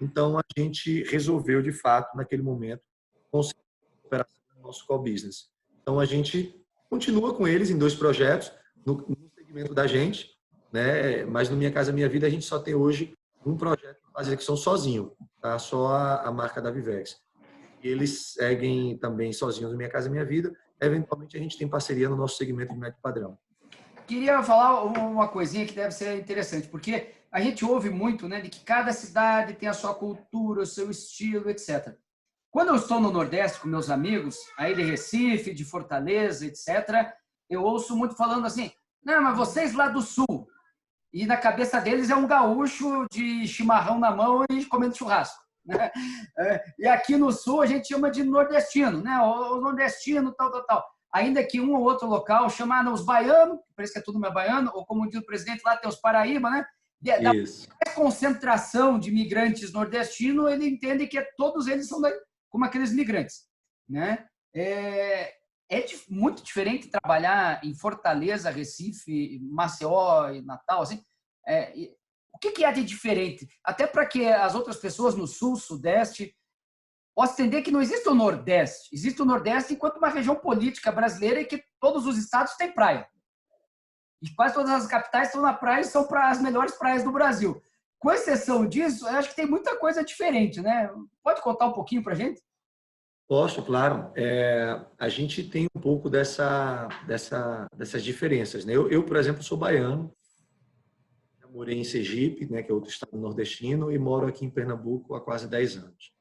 Então a gente resolveu, de fato, naquele momento, conseguir a operação do nosso core business. Então a gente continua com eles em 2 projetos, no segmento da gente, né? Mas no Minha Casa Minha Vida a gente só tem hoje um projeto de fase de execução sozinho, tá? Só a marca da Vivex. E eles seguem também sozinhos no Minha Casa Minha Vida. Eventualmente a gente tem parceria no nosso segmento de médio padrão. Queria falar uma coisinha que deve ser interessante, porque a gente ouve muito, né, de que cada cidade tem a sua cultura, o seu estilo, etc. Quando eu estou no Nordeste com meus amigos, aí de Recife, de Fortaleza, etc., eu ouço muito falando assim, não, mas vocês lá do Sul. E na cabeça deles é um gaúcho de chimarrão na mão e comendo churrasco, né? E aqui no Sul a gente chama de nordestino, né? O nordestino, tal. Ainda que um ou outro local chama os baianos, parece que é tudo mais baiano, ou como diz o presidente, lá tem os Paraíba, né? Isso. Da concentração de migrantes nordestinos, ele entende que todos eles são como aqueles migrantes, né? É muito diferente trabalhar em Fortaleza, Recife, Maceió e Natal, assim. O que é de diferente? Até para que as outras pessoas no Sul, Sudeste posso entender que não existe o Nordeste. Existe o Nordeste enquanto uma região política brasileira em que todos os estados têm praia. E quase todas as capitais estão na praia e são as melhores praias do Brasil. Com exceção disso, eu acho que tem muita coisa diferente, né? Pode contar um pouquinho para a gente? Posso, claro. A gente tem um pouco dessas diferenças, né? Eu, por exemplo, sou baiano, morei em Sergipe, né, que é outro estado nordestino, e moro aqui em Pernambuco há quase 10 anos.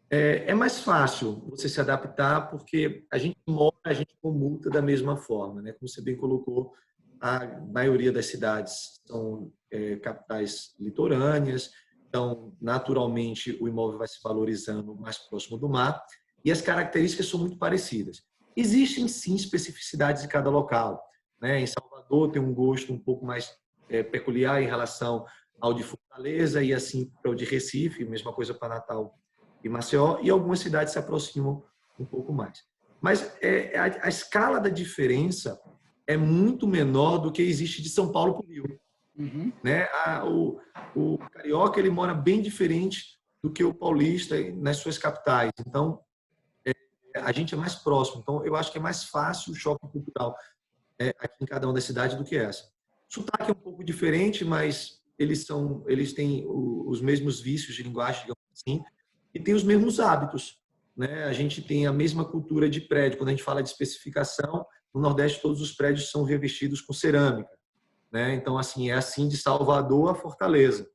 É mais fácil você se adaptar porque a gente mora, a gente comulta da mesma forma, né? Como você bem colocou, a maioria das cidades são capitais litorâneas, então, naturalmente, o imóvel vai se valorizando mais próximo do mar e as características são muito parecidas. Existem, sim, especificidades em cada local, né? Em Salvador tem um gosto um pouco mais peculiar em relação ao de Fortaleza e assim para o de Recife, mesma coisa para Natal e Maceió, e algumas cidades se aproximam um pouco mais. Mas a escala da diferença é muito menor do que existe de São Paulo para o Rio. Uhum. Né? O carioca ele mora bem diferente do que o paulista nas suas capitais. Então, a gente é mais próximo. Então, eu acho que é mais fácil o choque cultural aqui em cada uma das cidades do que essa. O sotaque é um pouco diferente, mas eles têm os mesmos vícios de linguagem, digamos assim, e têm os mesmos hábitos. Né? A gente tem a mesma cultura de prédio. Quando a gente fala de especificação, no Nordeste todos os prédios são revestidos com cerâmica. Né? Então, assim, é assim de Salvador a Fortaleza.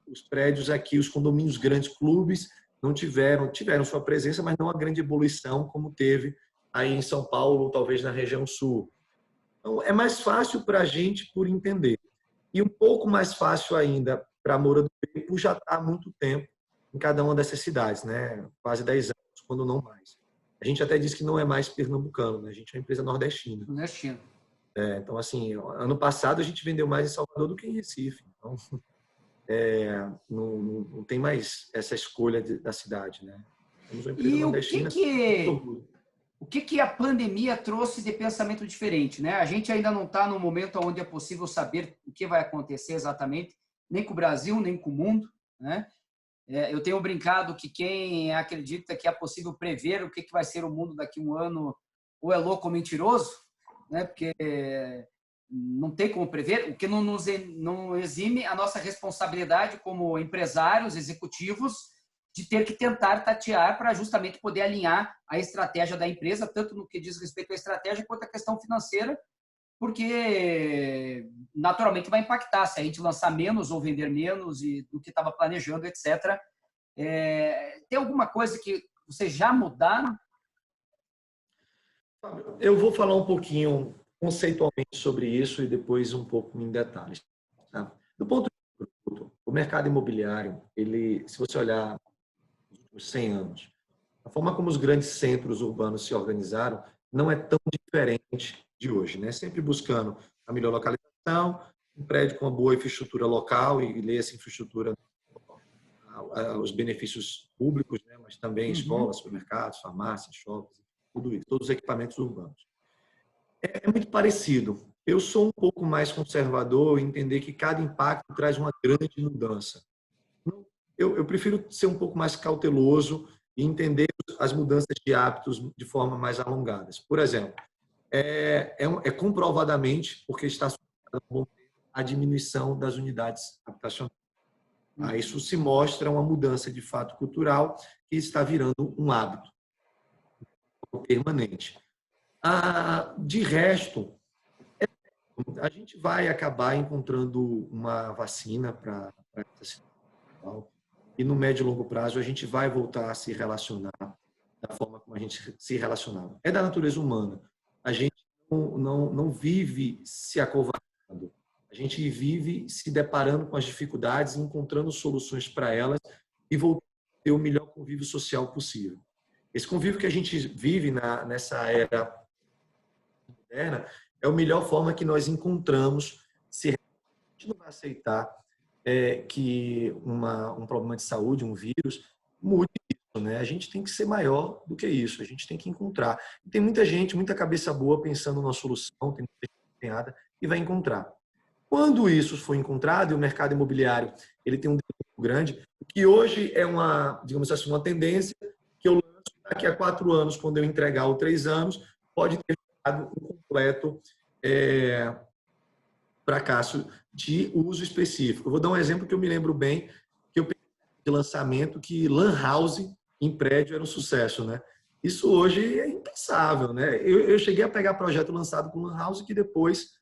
Os prédios aqui, os condomínios grandes, clubes, não tiveram sua presença, mas não a grande evolução como teve aí em São Paulo, ou talvez na região sul. Então, é mais fácil para a gente por entender. E um pouco mais fácil ainda para a Moura do Bem, por já estar há muito tempo em cada uma dessas cidades, né? Quase 10 anos, quando não mais. A gente até diz que não é mais pernambucano, né? A gente é uma empresa nordestina. Nordestino. Então, assim, ano passado a gente vendeu mais em Salvador do que em Recife. Então, não tem mais essa escolha da cidade, né? Temos uma empresa E nordestina. o que a pandemia trouxe de pensamento diferente, né? A gente ainda não está no momento onde é possível saber o que vai acontecer exatamente, nem com o Brasil, nem com o mundo, né? Eu tenho brincado que quem acredita que é possível prever o que vai ser o mundo daqui a um ano ou é louco ou mentiroso, né? Porque não tem como prever, o que não exime a nossa responsabilidade como empresários, executivos, de ter que tentar tatear para justamente poder alinhar a estratégia da empresa, tanto no que diz respeito à estratégia quanto à questão financeira, porque naturalmente vai impactar se a gente lançar menos ou vender menos do que estava planejando, etc. Tem alguma coisa que vocês já mudaram? Eu vou falar um pouquinho conceitualmente sobre isso e depois um pouco em detalhes. Tá? Do ponto de vista o mercado imobiliário, se você olhar os 100 anos, a forma como os grandes centros urbanos se organizaram não é tão diferente de hoje, né? Sempre buscando a melhor localização, um prédio com uma boa infraestrutura local e ler essa infraestrutura, os benefícios públicos, né? Mas também escolas, supermercados, farmácias, shoppings, tudo isso, todos os equipamentos urbanos. É muito parecido. Eu sou um pouco mais conservador em entender que cada impacto traz uma grande mudança. Eu prefiro ser um pouco mais cauteloso e entender as mudanças de hábitos de forma mais alongadas. Por exemplo, comprovadamente, porque está associado a diminuição das unidades habitacionais. Isso se mostra uma mudança de fato cultural que está virando um hábito permanente. De resto, a gente vai acabar encontrando uma vacina para essa situação. E no médio e longo prazo, a gente vai voltar a se relacionar da forma como a gente se relacionava. É da natureza humana. A gente não vive se acovardando. A gente vive se deparando com as dificuldades, encontrando soluções para elas e voltando a ter o melhor convívio social possível. Esse convívio que a gente vive nessa era moderna é a melhor forma que nós encontramos. Se a gente não vai aceitar que um problema de saúde, um vírus, mude isso, né? A gente tem que ser maior do que isso, a gente tem que encontrar. E tem muita gente, muita cabeça boa pensando na solução, tem muita gente empenhada e vai encontrar. Quando isso for encontrado, e o mercado imobiliário ele tem um grande, que hoje é uma, digamos assim, uma tendência que eu lanço daqui a 4 anos, quando eu entregar ou 3 anos, pode ter dado um completo fracasso de uso específico. Eu vou dar um exemplo que eu me lembro bem, que eu peguei de lançamento, que Lan House em prédio era um sucesso, né? Isso hoje é impensável, né? Eu cheguei a pegar projeto lançado com Lan House que depois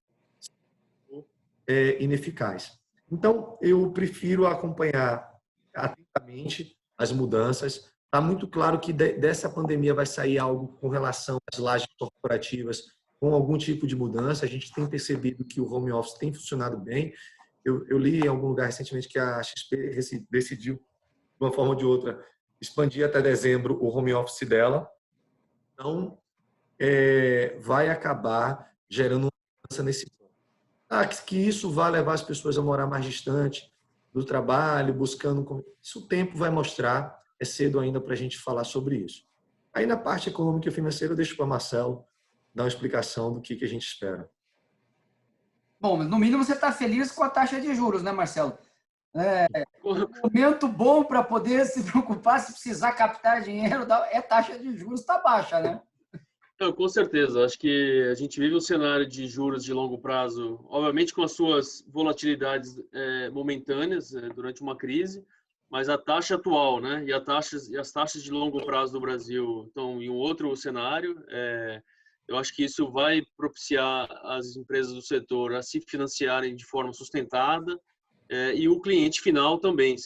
é ineficaz. Então, eu prefiro acompanhar atentamente as mudanças. Está muito claro que dessa pandemia vai sair algo com relação às lajes corporativas, com algum tipo de mudança. A gente tem percebido que o home office tem funcionado bem. Eu li em algum lugar recentemente que a XP decidiu, de uma forma ou de outra, expandir até dezembro o home office dela. Então, vai acabar gerando uma mudança nesse ponto. Que isso vai levar as pessoas a morar mais distante do trabalho, buscando... Isso o tempo vai mostrar, é cedo ainda para a gente falar sobre isso. Aí, na parte econômica e financeira, eu deixo para Marcelo dar uma explicação do que a gente espera. Bom, no mínimo você está feliz com a taxa de juros, né, Marcelo? Um momento bom para poder se preocupar, se precisar captar dinheiro, taxa de juros está baixa, né? Não, com certeza. Acho que a gente vive um cenário de juros de longo prazo, obviamente com as suas volatilidades momentâneas durante uma crise, mas a taxa atual, né, e as taxas de longo prazo do Brasil estão em um outro cenário. Eu acho que isso vai propiciar as empresas do setor a se financiarem de forma sustentada, e o cliente final também.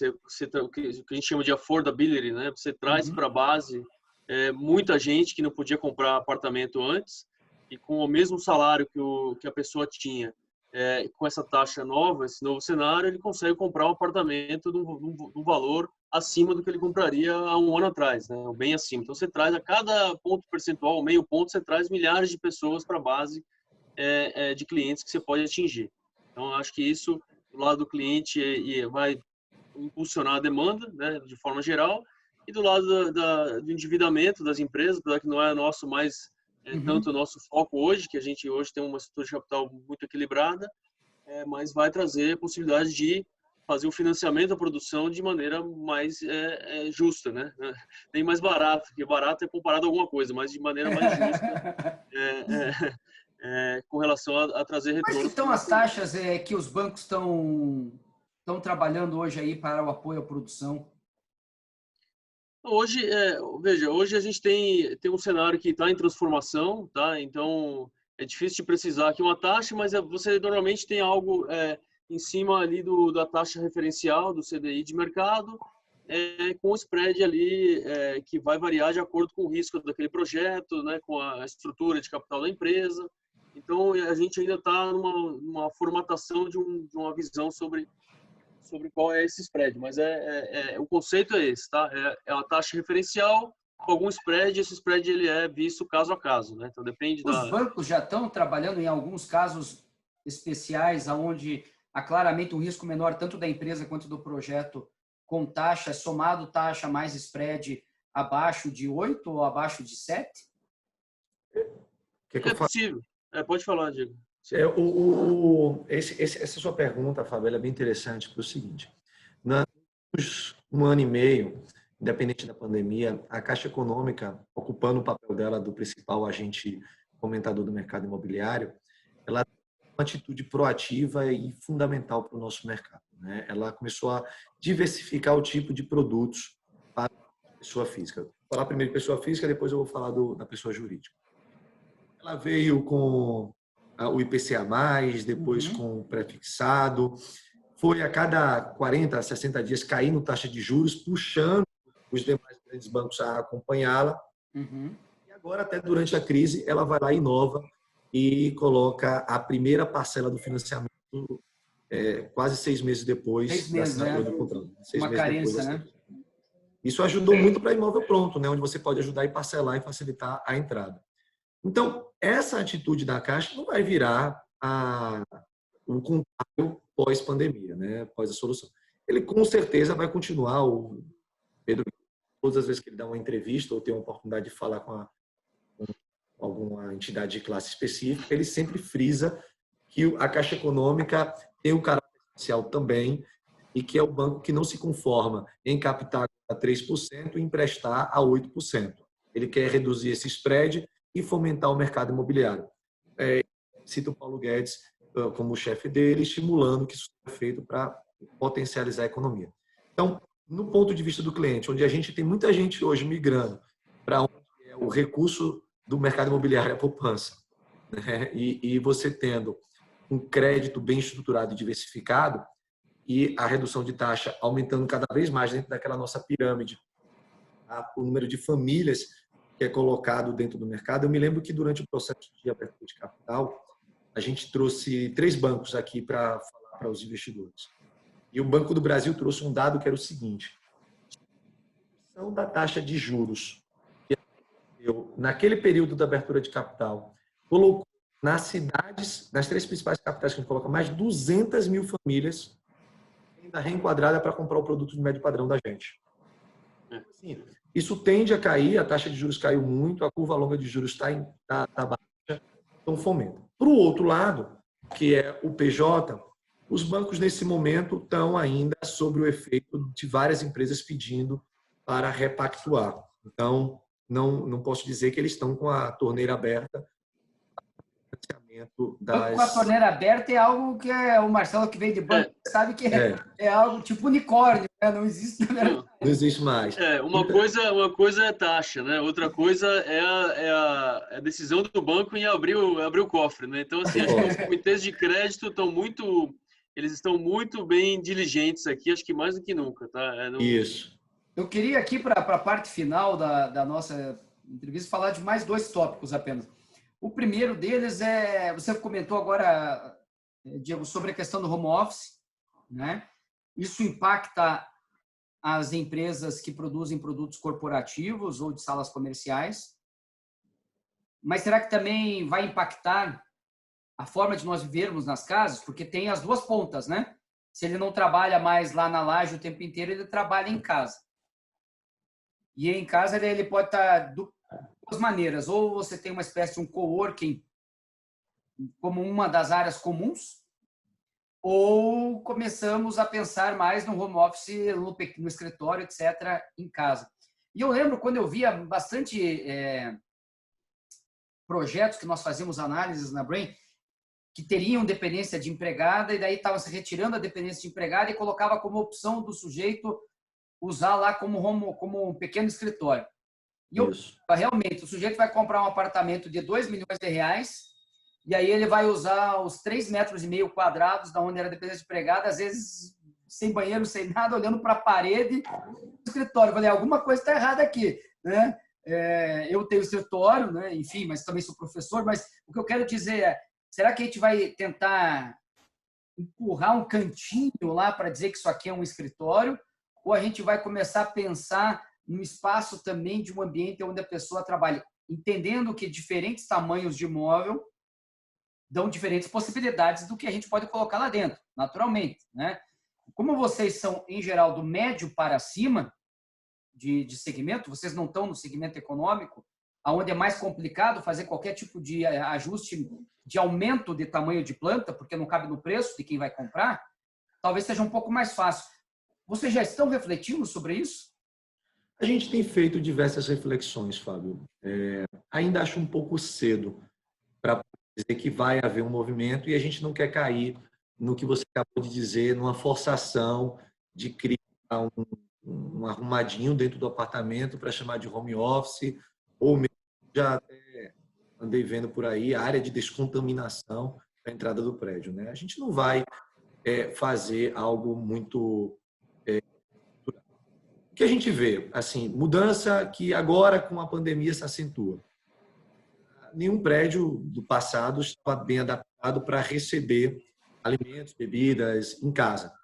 O que a gente chama de affordability, né? Você traz para a base muita gente que não podia comprar apartamento antes, e com o mesmo salário que a pessoa tinha, com essa taxa nova, esse novo cenário, ele consegue comprar um apartamento de um valor acima do que ele compraria há um ano atrás, né? Bem acima. Então, você traz a cada ponto percentual, meio ponto, você traz milhares de pessoas para a base de clientes que você pode atingir. Então, acho que isso, do lado do cliente, vai impulsionar a demanda, né, de forma geral, e do lado do endividamento das empresas, que não é nosso mais tanto o nosso foco hoje, que a gente hoje tem uma estrutura de capital muito equilibrada, mas vai trazer a possibilidade de fazer o financiamento da produção de maneira mais justa, né? Nem mais barato, porque barato é comparado a alguma coisa, mas de maneira mais justa com relação a trazer retorno. Mas então as taxas que os bancos estão trabalhando hoje aí para o apoio à produção? Hoje, veja, hoje a gente tem um cenário que está em transformação, tá? Então, é difícil de precisar aqui uma taxa, mas você normalmente tem algo em cima ali da taxa referencial, do CDI de mercado, com o spread ali que vai variar de acordo com o risco daquele projeto, né? Com a estrutura de capital da empresa. Então, a gente ainda está numa formatação de uma visão sobre qual é esse spread, mas o conceito é esse, tá? É uma taxa referencial com algum spread, esse spread ele é visto caso a caso, né? Então depende Os bancos já estão trabalhando em alguns casos especiais onde há claramente um risco menor tanto da empresa quanto do projeto com taxa, somado taxa mais spread abaixo de 8 ou abaixo de 7? É possível. Pode falar, Diego. Essa sua pergunta, Fábio, é bem interessante, porque é o seguinte, nos 1 ano e meio, independente da pandemia, a Caixa Econômica, ocupando o papel dela do principal agente fomentador do mercado imobiliário, ela tem uma atitude proativa e fundamental para o nosso mercado, né? Ela começou a diversificar o tipo de produtos para a pessoa física. Vou falar primeiro de pessoa física, depois eu vou falar da pessoa jurídica. Ela veio com o IPCA+, depois com o pré-fixado, foi a cada 40, 60 dias caindo taxa de juros, puxando os demais grandes bancos a acompanhá-la. E agora, até durante a crise, ela vai lá e inova e coloca a primeira parcela do financiamento quase 6 meses depois 6 meses, da assinatura do contrato. 6 uma meses carência, depois, né? Isso ajudou muito para imóvel pronto, né? Onde você pode ajudar e parcelar e facilitar a entrada. Então, essa atitude da Caixa não vai virar um contrário pós-pandemia, né? Pós a solução. Ele, com certeza, vai continuar. O Pedro, todas as vezes que ele dá uma entrevista ou tem uma oportunidade de falar com alguma entidade de classe específica, ele sempre frisa que a Caixa Econômica tem um caráter social também e que é o banco que não se conforma em captar a 3% e emprestar a 8%. Ele quer reduzir esse spread e fomentar o mercado imobiliário. Cita o Paulo Guedes como chefe dele, estimulando que isso seja feito para potencializar a economia. Então, no ponto de vista do cliente, onde a gente tem muita gente hoje migrando para onde é o recurso do mercado imobiliário, a poupança, né? E você tendo um crédito bem estruturado e diversificado e a redução de taxa aumentando cada vez mais dentro daquela nossa pirâmide, o número de famílias que é colocado dentro do mercado. Eu me lembro que durante o processo de abertura de capital, a gente trouxe 3 bancos aqui para falar para os investidores. E o Banco do Brasil trouxe um dado que era o seguinte: a redução da taxa de juros que aconteceu naquele período da abertura de capital colocou nas cidades, nas 3 principais capitais que a gente coloca, mais de 200 mil famílias ainda reenquadrada para comprar o produto de médio padrão da gente. Assim, isso tende a cair, a taxa de juros caiu muito, a curva longa de juros está baixa, então fomenta. Para o outro lado, que é o PJ, os bancos nesse momento estão ainda sob o efeito de várias empresas pedindo para repactuar. Então, não posso dizer que eles estão com a torneira aberta. Com a torneira aberta é algo que o Marcelo, que veio de banco, sabe que é algo tipo unicórnio, né? Não existe. Não existe mais. Uma coisa é taxa, né? Outra coisa é a decisão do banco em abrir o cofre, né? Então, assim, acho que os comitês de crédito eles estão muito bem diligentes aqui, acho que mais do que nunca, tá? Isso. Eu queria aqui, para a parte final da nossa entrevista, falar de mais 2 tópicos apenas. O primeiro deles você comentou agora, Diego, sobre a questão do home office, né? Isso impacta as empresas que produzem produtos corporativos ou de salas comerciais, mas será que também vai impactar a forma de nós vivermos nas casas? Porque tem as 2 pontas, né? Se ele não trabalha mais lá na laje o tempo inteiro, ele trabalha em casa. E em casa ele pode estar 2 maneiras. Ou você tem uma espécie de um coworking como uma das áreas comuns, ou começamos a pensar mais no home office, no escritório, etc., em casa. E eu lembro quando eu via bastante projetos que nós fazíamos análises na Brain, que teriam dependência de empregada, e daí estava se retirando a dependência de empregada e colocava como opção do sujeito usar lá como um pequeno escritório. E eu, realmente, o sujeito vai comprar um apartamento de R$2 milhões, e aí ele vai usar os 3,5 metros quadrados da onde era dependência de empregada, às vezes sem banheiro, sem nada, olhando para a parede do escritório. Eu falei, alguma coisa está errada aqui, né? Eu tenho escritório, né? Enfim, mas também sou professor, mas o que eu quero dizer é, será que a gente vai tentar empurrar um cantinho lá para dizer que isso aqui é um escritório, ou a gente vai começar a pensar no espaço também de um ambiente onde a pessoa trabalha, entendendo que diferentes tamanhos de imóvel dão diferentes possibilidades do que a gente pode colocar lá dentro, naturalmente, né? Como vocês são, em geral, do médio para cima de segmento, vocês não estão no segmento econômico, onde é mais complicado fazer qualquer tipo de ajuste de aumento de tamanho de planta, porque não cabe no preço de quem vai comprar, talvez seja um pouco mais fácil. Vocês já estão refletindo sobre isso? A gente tem feito diversas reflexões, Fábio. Ainda acho um pouco cedo para dizer que vai haver um movimento e a gente não quer cair no que você acabou de dizer, numa forçação de criar um arrumadinho dentro do apartamento para chamar de home office, ou mesmo já até andei vendo por aí a área de descontaminação da entrada do prédio, né? A gente não vai fazer algo muito... O que a gente vê? Assim, mudança que agora com a pandemia se acentua. Nenhum prédio do passado estava bem adaptado para receber alimentos, bebidas em casa.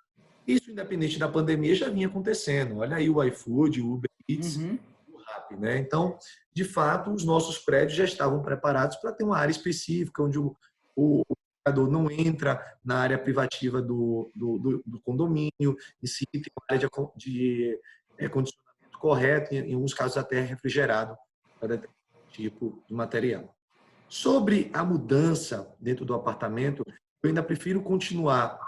Isso, independente da pandemia, já vinha acontecendo. Olha aí o iFood, o Uber Eats, o Rappi, né? Então, de fato, os nossos prédios já estavam preparados para ter uma área específica onde o comprador não entra na área privativa do condomínio, e sim tem uma área de condicionamento correto, em alguns casos até refrigerado para determinado tipo de material. Sobre a mudança dentro do apartamento, eu ainda prefiro continuar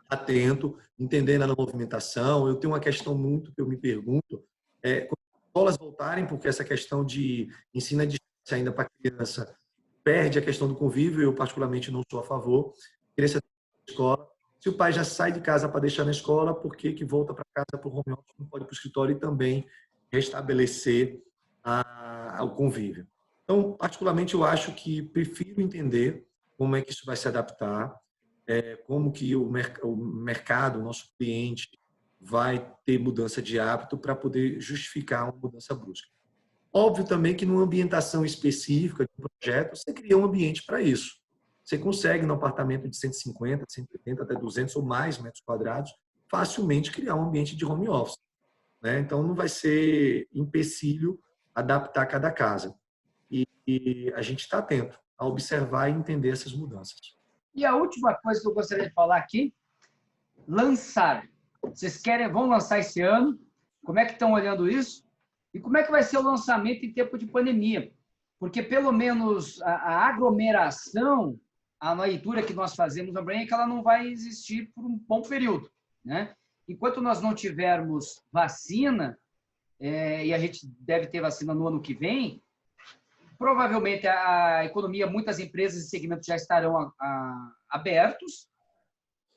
atento, entendendo a movimentação. Eu tenho uma questão muito que eu me pergunto, quando as escolas voltarem, porque essa questão de ensino à distância ainda para criança perde a questão do convívio, eu particularmente não sou a favor. Criança na escola, se o pai já sai de casa para deixar na escola, por que volta para casa para o home office, não pode ir para o escritório e também restabelecer o convívio? Então, particularmente, eu acho que prefiro entender como é que isso vai se adaptar, como que o mercado, o nosso cliente, vai ter mudança de hábito para poder justificar uma mudança brusca. Óbvio também que numa ambientação específica de um projeto, você cria um ambiente para isso. Você consegue, no apartamento de 150, 180, até 200 ou mais metros quadrados, facilmente criar um ambiente de home office, né? Então, não vai ser empecilho adaptar cada casa. E a gente está atento a observar e entender essas mudanças. E a última coisa que eu gostaria de falar aqui, lançar. Vocês vão lançar esse ano? Como é que estão olhando isso? E como é que vai ser o lançamento em tempo de pandemia? Porque, pelo menos, a aglomeração, a leitura que nós fazemos na Brain é que ela não vai existir por um bom período, né? Enquanto nós não tivermos vacina, e a gente deve ter vacina no ano que vem, provavelmente a economia, muitas empresas e segmentos já estarão abertos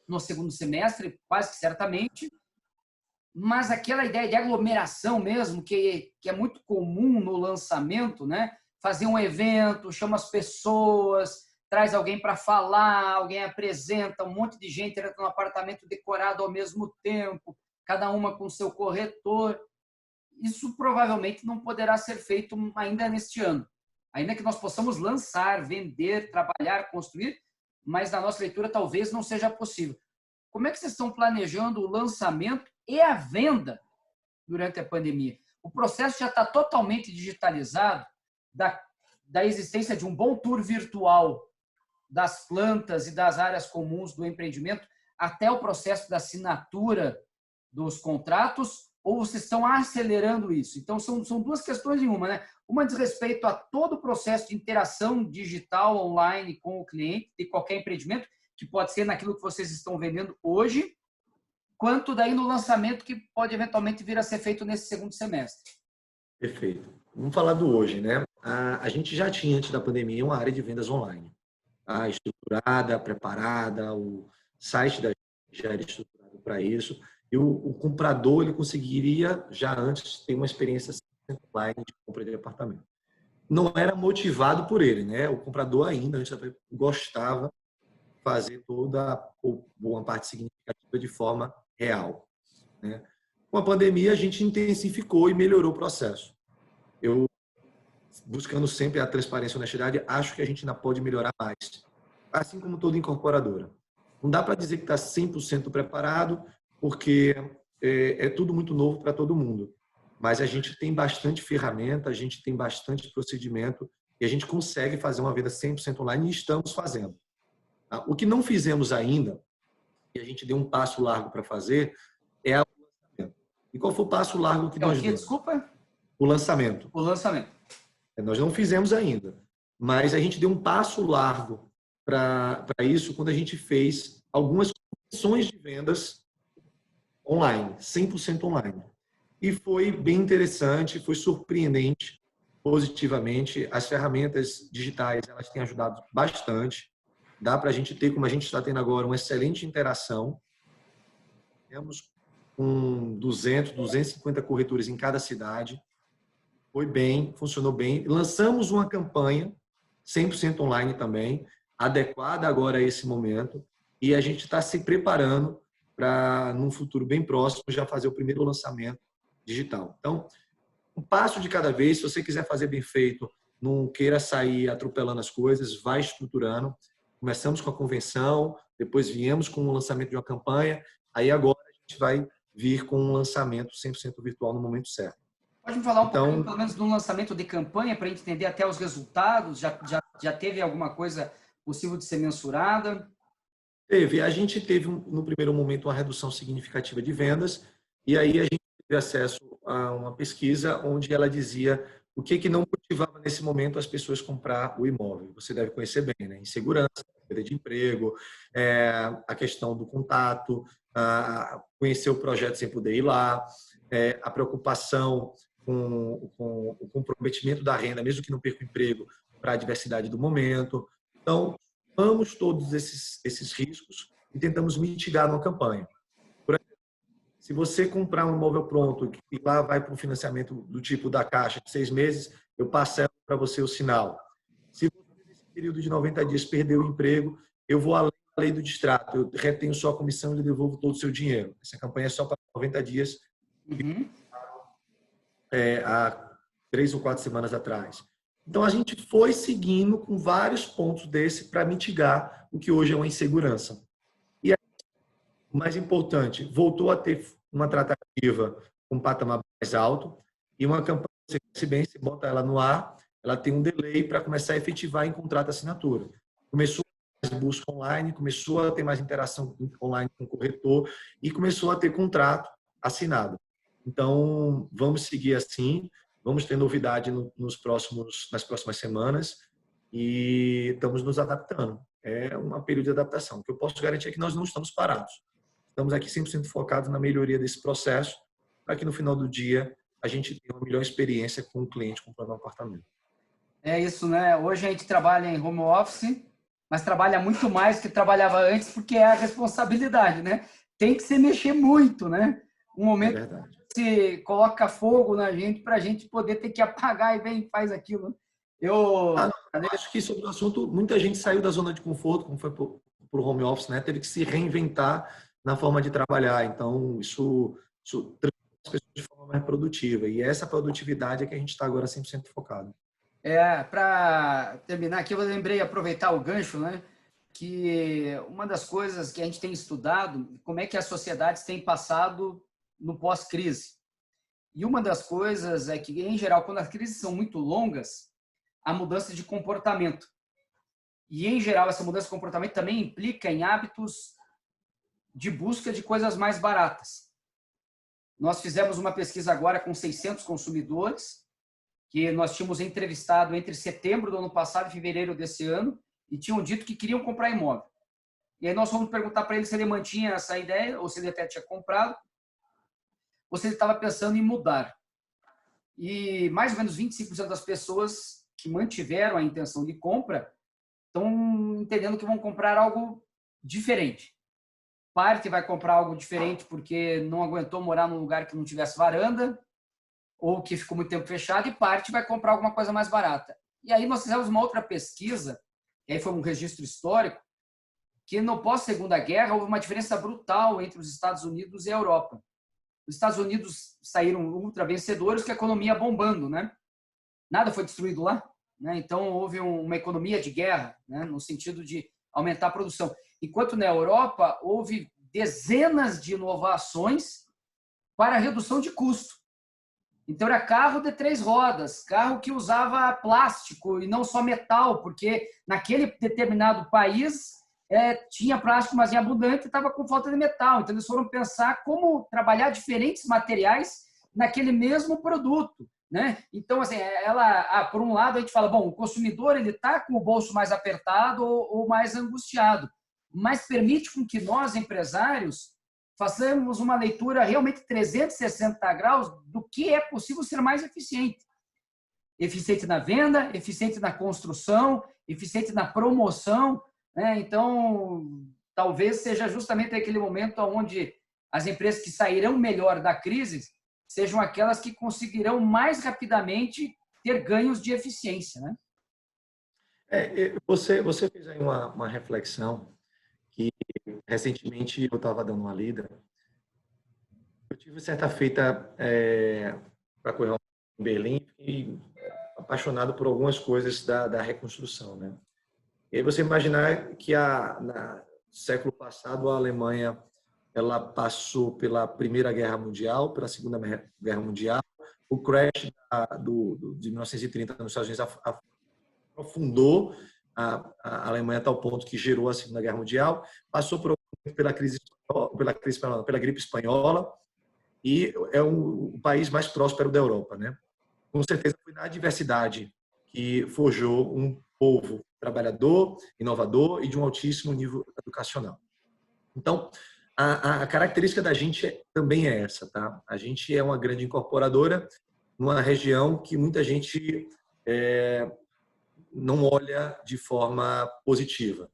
no segundo semestre, quase que certamente, mas aquela ideia de aglomeração mesmo, que é muito comum no lançamento, né? Fazer um evento, chama as pessoas, traz alguém para falar, alguém apresenta, um monte de gente entra no apartamento decorado ao mesmo tempo, cada uma com seu corretor. Isso provavelmente não poderá ser feito ainda neste ano. Ainda que nós possamos lançar, vender, trabalhar, construir, mas na nossa leitura talvez não seja possível. Como é que vocês estão planejando o lançamento e a venda durante a pandemia? O processo já está totalmente digitalizado, da existência de um bom tour virtual das plantas e das áreas comuns do empreendimento até o processo da assinatura dos contratos, ou vocês estão acelerando isso? Então, são duas questões em uma, né? Uma diz respeito a todo o processo de interação digital online com o cliente de qualquer empreendimento, que pode ser naquilo que vocês estão vendendo hoje, quanto daí no lançamento que pode eventualmente vir a ser feito nesse segundo semestre. Perfeito. Vamos falar do hoje, né? A gente já tinha, antes da pandemia, uma área de vendas online. Estruturada, preparada, o site da gente já era estruturado para isso. E o comprador ele conseguiria, já antes, ter uma experiência online de compra de apartamento. Não era motivado por ele, né? O comprador ainda, antes gostava de fazer toda uma parte significativa de forma real, né? Com a pandemia, a gente intensificou e melhorou o processo. Eu, buscando sempre a transparência e honestidade, acho que a gente ainda pode melhorar mais. Assim como toda incorporadora. Não dá para dizer que está 100% preparado, porque é tudo muito novo para todo mundo. Mas a gente tem bastante ferramenta, a gente tem bastante procedimento e a gente consegue fazer uma venda 100% online e estamos fazendo. O que não fizemos ainda, e a gente deu um passo largo para fazer, é o lançamento. E qual foi o passo largo que nós demos? Desculpa? O lançamento. O lançamento. Nós não fizemos ainda, mas a gente deu um passo largo para isso quando a gente fez algumas condições de vendas online, 100% online. E foi bem interessante, foi surpreendente positivamente. As ferramentas digitais, elas têm ajudado bastante. Dá para a gente ter, como a gente está tendo agora, uma excelente interação. Temos com 200, 250 corretores em cada cidade. Foi bem, funcionou bem. Lançamos uma campanha 100% online também, adequada agora a esse momento. E a gente está se preparando para, num futuro bem próximo, já fazer o primeiro lançamento digital. Então, um passo de cada vez. Se você quiser fazer bem feito, não queira sair atropelando as coisas, vai estruturando. Começamos com a convenção, depois viemos com o lançamento de uma campanha, aí agora a gente vai vir com um lançamento 100% virtual no momento certo. Pode me falar pouquinho, pelo menos, do lançamento de campanha, para a gente entender até os resultados? Já teve alguma coisa possível de ser mensurada? Teve. A gente teve, no primeiro momento, uma redução significativa de vendas, e aí a gente teve acesso a uma pesquisa onde ela dizia o que não motivava nesse momento as pessoas comprar o imóvel. Você deve conhecer bem, né? Insegurança, perda de emprego, a questão do contato, conhecer o projeto sem poder ir lá, a preocupação com o comprometimento da renda, mesmo que não perca o emprego, para a diversidade do momento. Então, tomamos todos esses riscos e tentamos mitigar numa campanha. Por exemplo, se você comprar um imóvel pronto e lá vai para um financiamento do tipo da Caixa de 6 meses, eu parcelo para você o sinal. Se você, nesse período de 90 dias, perder o emprego, eu vou além da lei do distrato, eu retenho sua comissão e lhe devolvo todo o seu dinheiro. Essa campanha é só para 90 dias, há 3 ou 4 semanas atrás. Então, a gente foi seguindo com vários pontos desse para mitigar o que hoje é uma insegurança. E o mais importante, voltou a ter uma tratativa com um patamar mais alto e uma campanha, se bem se bota ela no ar, ela tem um delay para começar a efetivar em contrato-assinatura. Começou a ter mais busca online, começou a ter mais interação online com o corretor e começou a ter contrato assinado. Então, vamos seguir assim, vamos ter novidade nas próximas semanas e estamos nos adaptando. É um período de adaptação. O que eu posso garantir é que nós não estamos parados. Estamos aqui 100% focados na melhoria desse processo para que no final do dia a gente tenha uma melhor experiência com o cliente comprando um apartamento. É isso, né? Hoje a gente trabalha em home office, mas trabalha muito mais do que trabalhava antes porque é a responsabilidade, né? Tem que se mexer muito, né? Um momento se coloca fogo na gente para a gente poder ter que apagar e vem e faz aquilo. Eu acho que sobre o assunto, muita gente saiu da zona de conforto, como foi para o home office, né? Teve que se reinventar na forma de trabalhar. Então, isso transforma as pessoas de forma mais produtiva. E essa produtividade é que a gente está agora 100% focado. Para terminar aqui, eu lembrei, aproveitar o gancho, né? Que uma das coisas que a gente tem estudado, como é que as sociedades têm passado no pós-crise. E uma das coisas é que, em geral, quando as crises são muito longas, a mudança de comportamento. E, em geral, essa mudança de comportamento também implica em hábitos de busca de coisas mais baratas. Nós fizemos uma pesquisa agora com 600 consumidores, que nós tínhamos entrevistado entre setembro do ano passado e fevereiro desse ano, e tinham dito que queriam comprar imóvel. E aí nós fomos perguntar para ele se ele mantinha essa ideia, ou se ele até tinha comprado, ou se ele estava pensando em mudar. E mais ou menos 25% das pessoas que mantiveram a intenção de compra estão entendendo que vão comprar algo diferente. Parte vai comprar algo diferente porque não aguentou morar num lugar que não tivesse varanda, ou que ficou muito tempo fechado, e parte vai comprar alguma coisa mais barata. E aí nós fizemos uma outra pesquisa, e aí foi um registro histórico, que no pós-Segunda Guerra houve uma diferença brutal entre os Estados Unidos e a Europa. Os Estados Unidos saíram ultra vencedores com a economia bombando, né? Nada foi destruído lá, né? Então houve uma economia de guerra, né? No sentido de aumentar a produção. Enquanto na Europa houve dezenas de inovações para a redução de custo. Então era carro de 3 rodas, carro que usava plástico e não só metal, porque naquele determinado país tinha plástico, mas em abundante, estava com falta de metal. Então, eles foram pensar como trabalhar diferentes materiais naquele mesmo produto, né? Então, assim, por um lado, a gente fala, bom, o consumidor ele está com o bolso mais apertado ou mais angustiado, mas permite com que nós, empresários, façamos uma leitura realmente 360 graus do que é possível ser mais eficiente. Eficiente na venda, eficiente na construção, eficiente na promoção, né? Então, talvez seja justamente aquele momento onde as empresas que sairão melhor da crise sejam aquelas que conseguirão mais rapidamente ter ganhos de eficiência, né? Você fez aí uma reflexão que recentemente eu estava dando uma lida. Eu tive certa feita para correr em Berlim e apaixonado por algumas coisas da reconstrução, né? E aí você imaginar que no século passado a Alemanha ela passou pela Primeira Guerra Mundial, pela Segunda Guerra Mundial, o crash de 1930 nos Estados Unidos aprofundou a Alemanha a tal ponto que gerou a Segunda Guerra Mundial, passou pela gripe espanhola e é o país mais próspero da Europa, né? Com certeza foi na diversidade que forjou povo trabalhador, inovador e de um altíssimo nível educacional. Então, a característica da gente também é essa, tá? A gente é uma grande incorporadora numa região que muita gente não olha de forma positiva.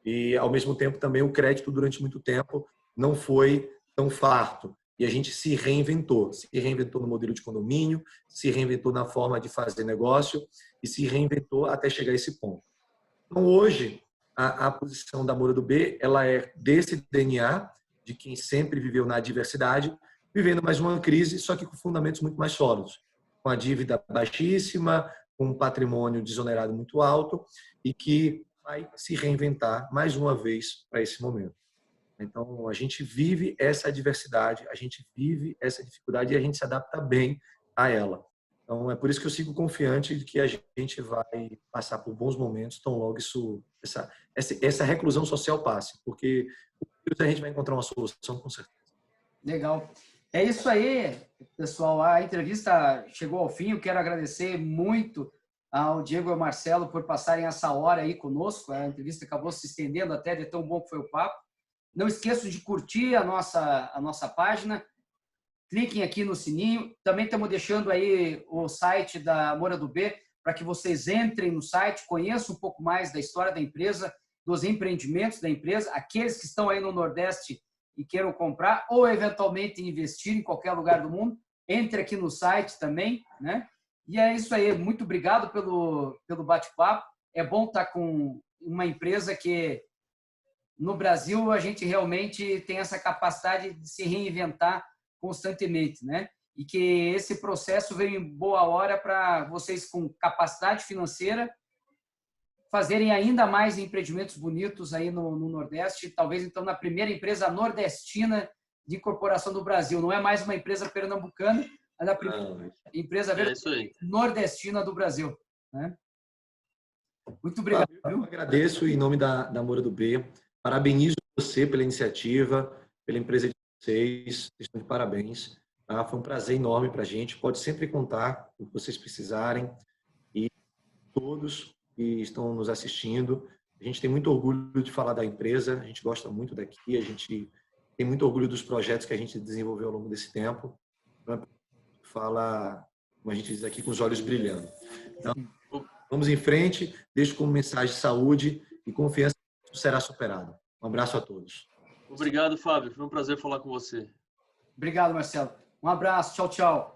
E, ao mesmo tempo, também o crédito, durante muito tempo, não foi tão farto. E a gente se reinventou no modelo de condomínio, se reinventou na forma de fazer negócio e se reinventou até chegar a esse ponto. Então, hoje, a posição da Moura do B, ela é desse DNA de quem sempre viveu na adversidade, vivendo mais uma crise, só que com fundamentos muito mais sólidos, com a dívida baixíssima, com um patrimônio desonerado muito alto e que vai se reinventar mais uma vez para esse momento. Então, a gente vive essa adversidade, a gente vive essa dificuldade e a gente se adapta bem a ela. Então, é por isso que eu sigo confiante de que a gente vai passar por bons momentos, tão logo essa reclusão social passe, porque a gente vai encontrar uma solução, com certeza. Legal. É isso aí, pessoal. A entrevista chegou ao fim. Eu quero agradecer muito ao Diego e ao Marcelo por passarem essa hora aí conosco. A entrevista acabou se estendendo até de tão bom que foi o papo. Não esqueçam de curtir a nossa página. Cliquem aqui no sininho. Também estamos deixando aí o site da Moura do B para que vocês entrem no site, conheçam um pouco mais da história da empresa, dos empreendimentos da empresa, aqueles que estão aí no Nordeste e queiram comprar ou eventualmente investir em qualquer lugar do mundo, entre aqui no site também, né? E é isso aí. Muito obrigado pelo bate-papo. É bom estar com uma empresa que no Brasil a gente realmente tem essa capacidade de se reinventar constantemente, né? E que esse processo veio em boa hora para vocês com capacidade financeira fazerem ainda mais empreendimentos bonitos aí no Nordeste, talvez então na primeira empresa nordestina de incorporação do Brasil. Não é mais uma empresa pernambucana, mas a primeira empresa nordestina do Brasil, né? Muito obrigado. Eu agradeço em nome da Moura do B. Parabenizo você pela iniciativa, pela empresa de vocês. Estão de parabéns. Tá? Foi um prazer enorme para a gente. Pode sempre contar o que vocês precisarem. E todos que estão nos assistindo, a gente tem muito orgulho de falar da empresa. A gente gosta muito daqui. A gente tem muito orgulho dos projetos que a gente desenvolveu ao longo desse tempo. Fala, como a gente diz aqui, com os olhos brilhando. Então, vamos em frente. Deixo como mensagem saúde e confiança que isso será superado. Um abraço a todos. Obrigado, Fábio. Foi um prazer falar com você. Obrigado, Marcelo. Um abraço. Tchau, tchau.